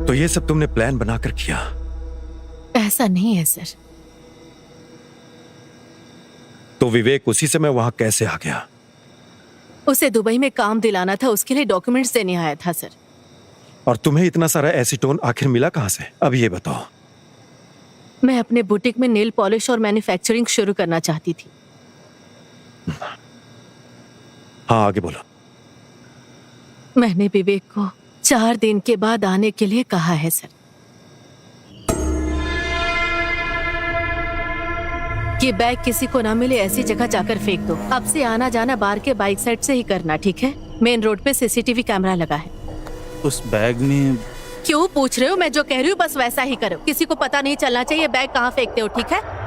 तो ये सब तुमने प्लान बनाकर किया? ऐसा नहीं है सर। तो विवेक उसी समय वहां कैसे आ गया? उसे दुबई में काम दिलाना था, उसके लिए डॉक्यूमेंट्स देने आया था सर। और तुम्हें इतना सारा एसीटोन आखिर मिला कहां से? अब ये बताओ। मैं अपने बुटीक में नेल पॉलिश और मैन्युफैक्चरिंग शुरू करना चाहती थी। हाँ, आगे बोलो। मैंने विवेक को 4 दिन के बाद आने के लिए कहा है सर। ये बैग किसी को ना मिले ऐसी जगह जाकर फेंक दो। अब से आना जाना बार के बाइक साइड से ही करना, ठीक है? मेन रोड पे सीसीटीवी कैमरा लगा है। उस बैग में क्यों पूछ रहे हो? मैं जो कह रही हूँ बस वैसा ही करो। किसी को पता नहीं चलना चाहिए बैग कहाँ फेंकते हो, ठीक है?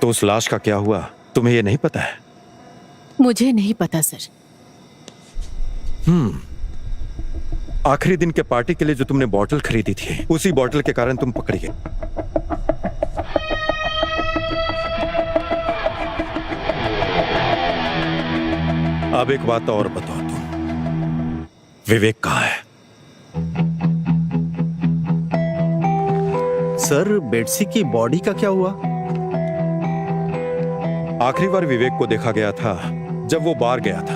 तो उस लाश का क्या हुआ, तुम्हें ये नहीं पता है? मुझे नहीं पता सर। आखिरी दिन के पार्टी के लिए जो तुमने बॉटल खरीदी थी, उसी बॉटल के कारण तुम पकड़ी गई। अब एक बात और बताओ, तुम विवेक कहाँ है? सर, बेटसी की बॉडी का क्या हुआ? आखिरी बार विवेक को देखा गया था जब वो बार गया था।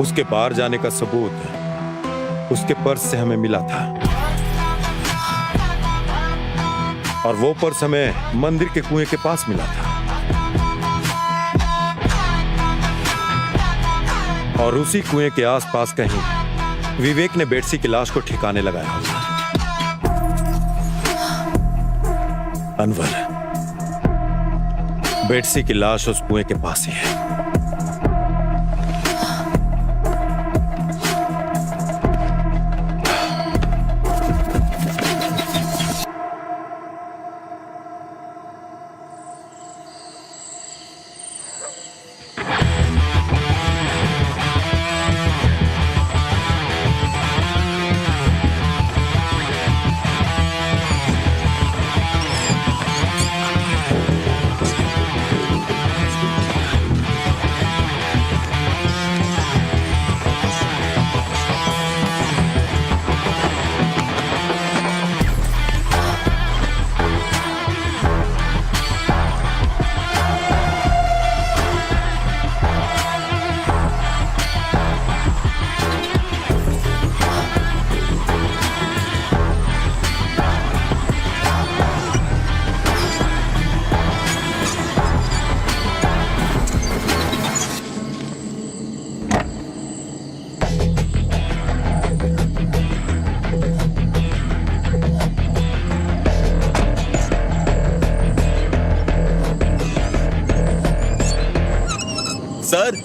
उसके बार जाने का सबूत उसके पर्स से हमें मिला था, और वो पर्स हमें मंदिर के कुएं के पास मिला था। और उसी कुएं के आसपास कहीं विवेक ने बेटसी की लाश को ठिकाने लगाया होगा। अनवर, बेटसी की लाश उस कुएं के पास ही है। सर।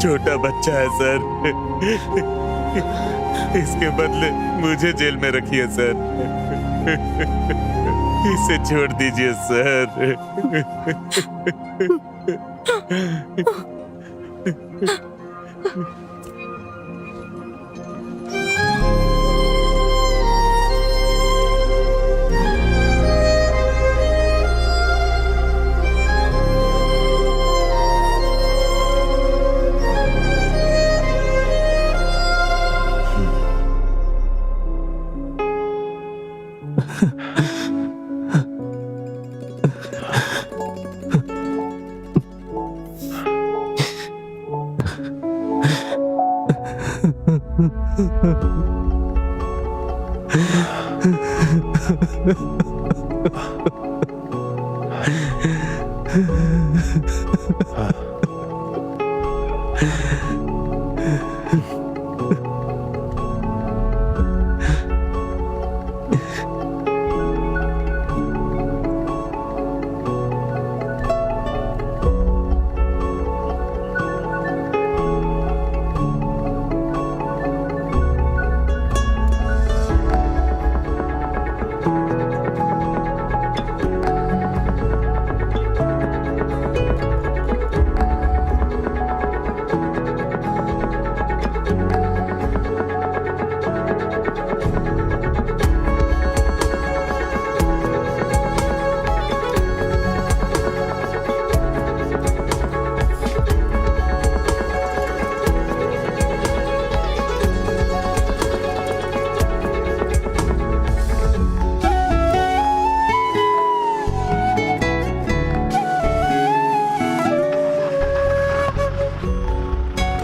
छोटा बच्चा है सर, इसके बदले मुझे जेल में रखिए सर, इसे छोड़ दीजिए सर।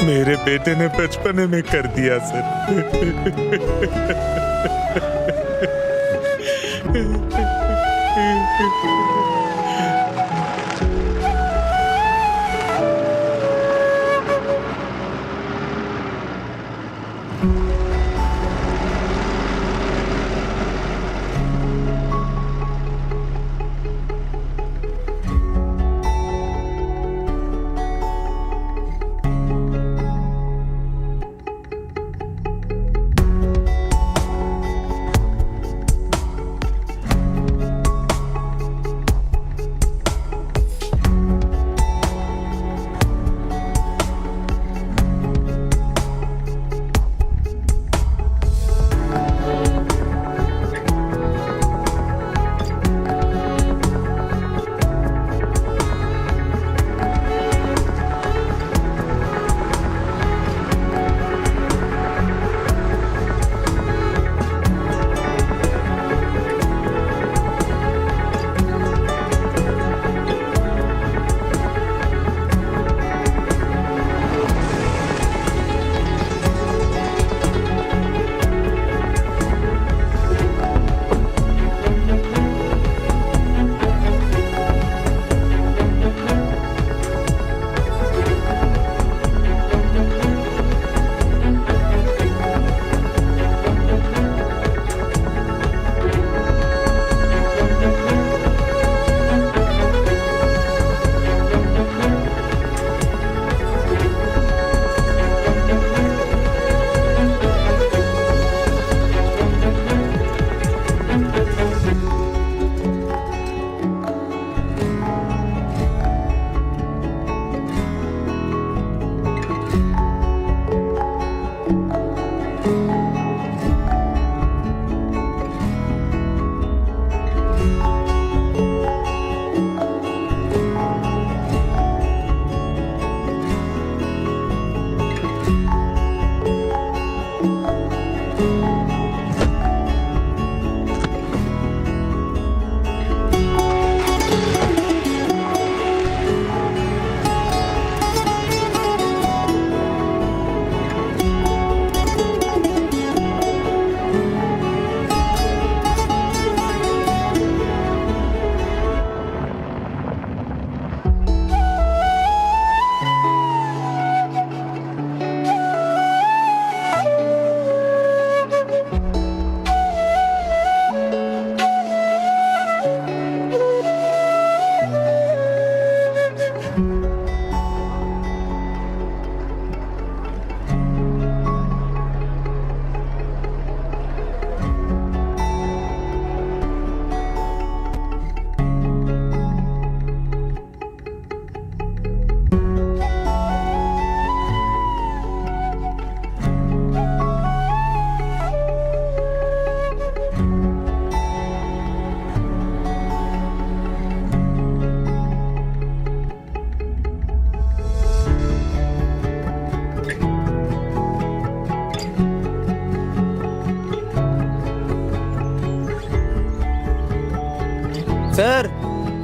मेरे बेटे ने बचपने में कर दिया सर।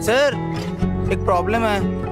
सर एक प्रॉब्लम है।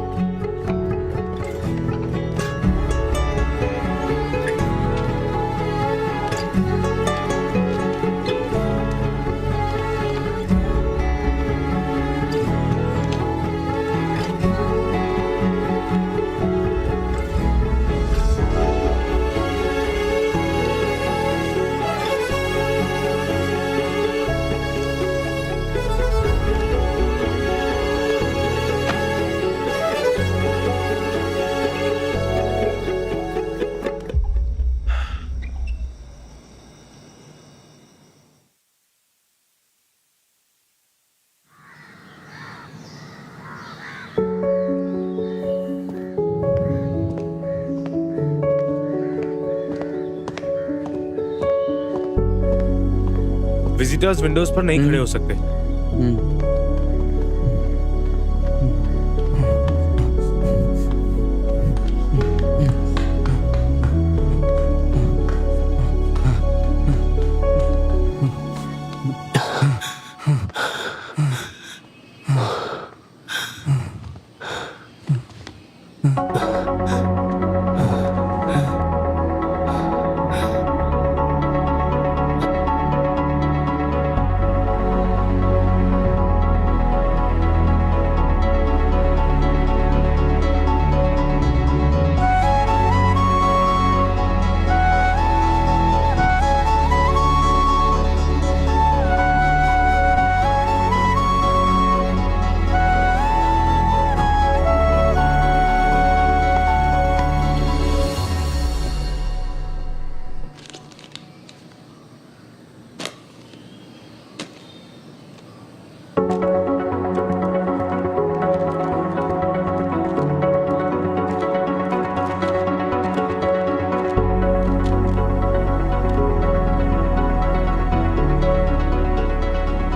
विजिटर्स विंडोज पर नहीं खड़े हो सकते।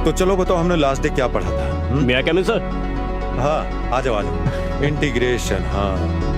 तो चलो बताओ, हमने लास्ट डे क्या पढ़ा था? मैं क्या मिल सर? हाँ, आ जाओ आ जाओ। इंटीग्रेशन, हाँ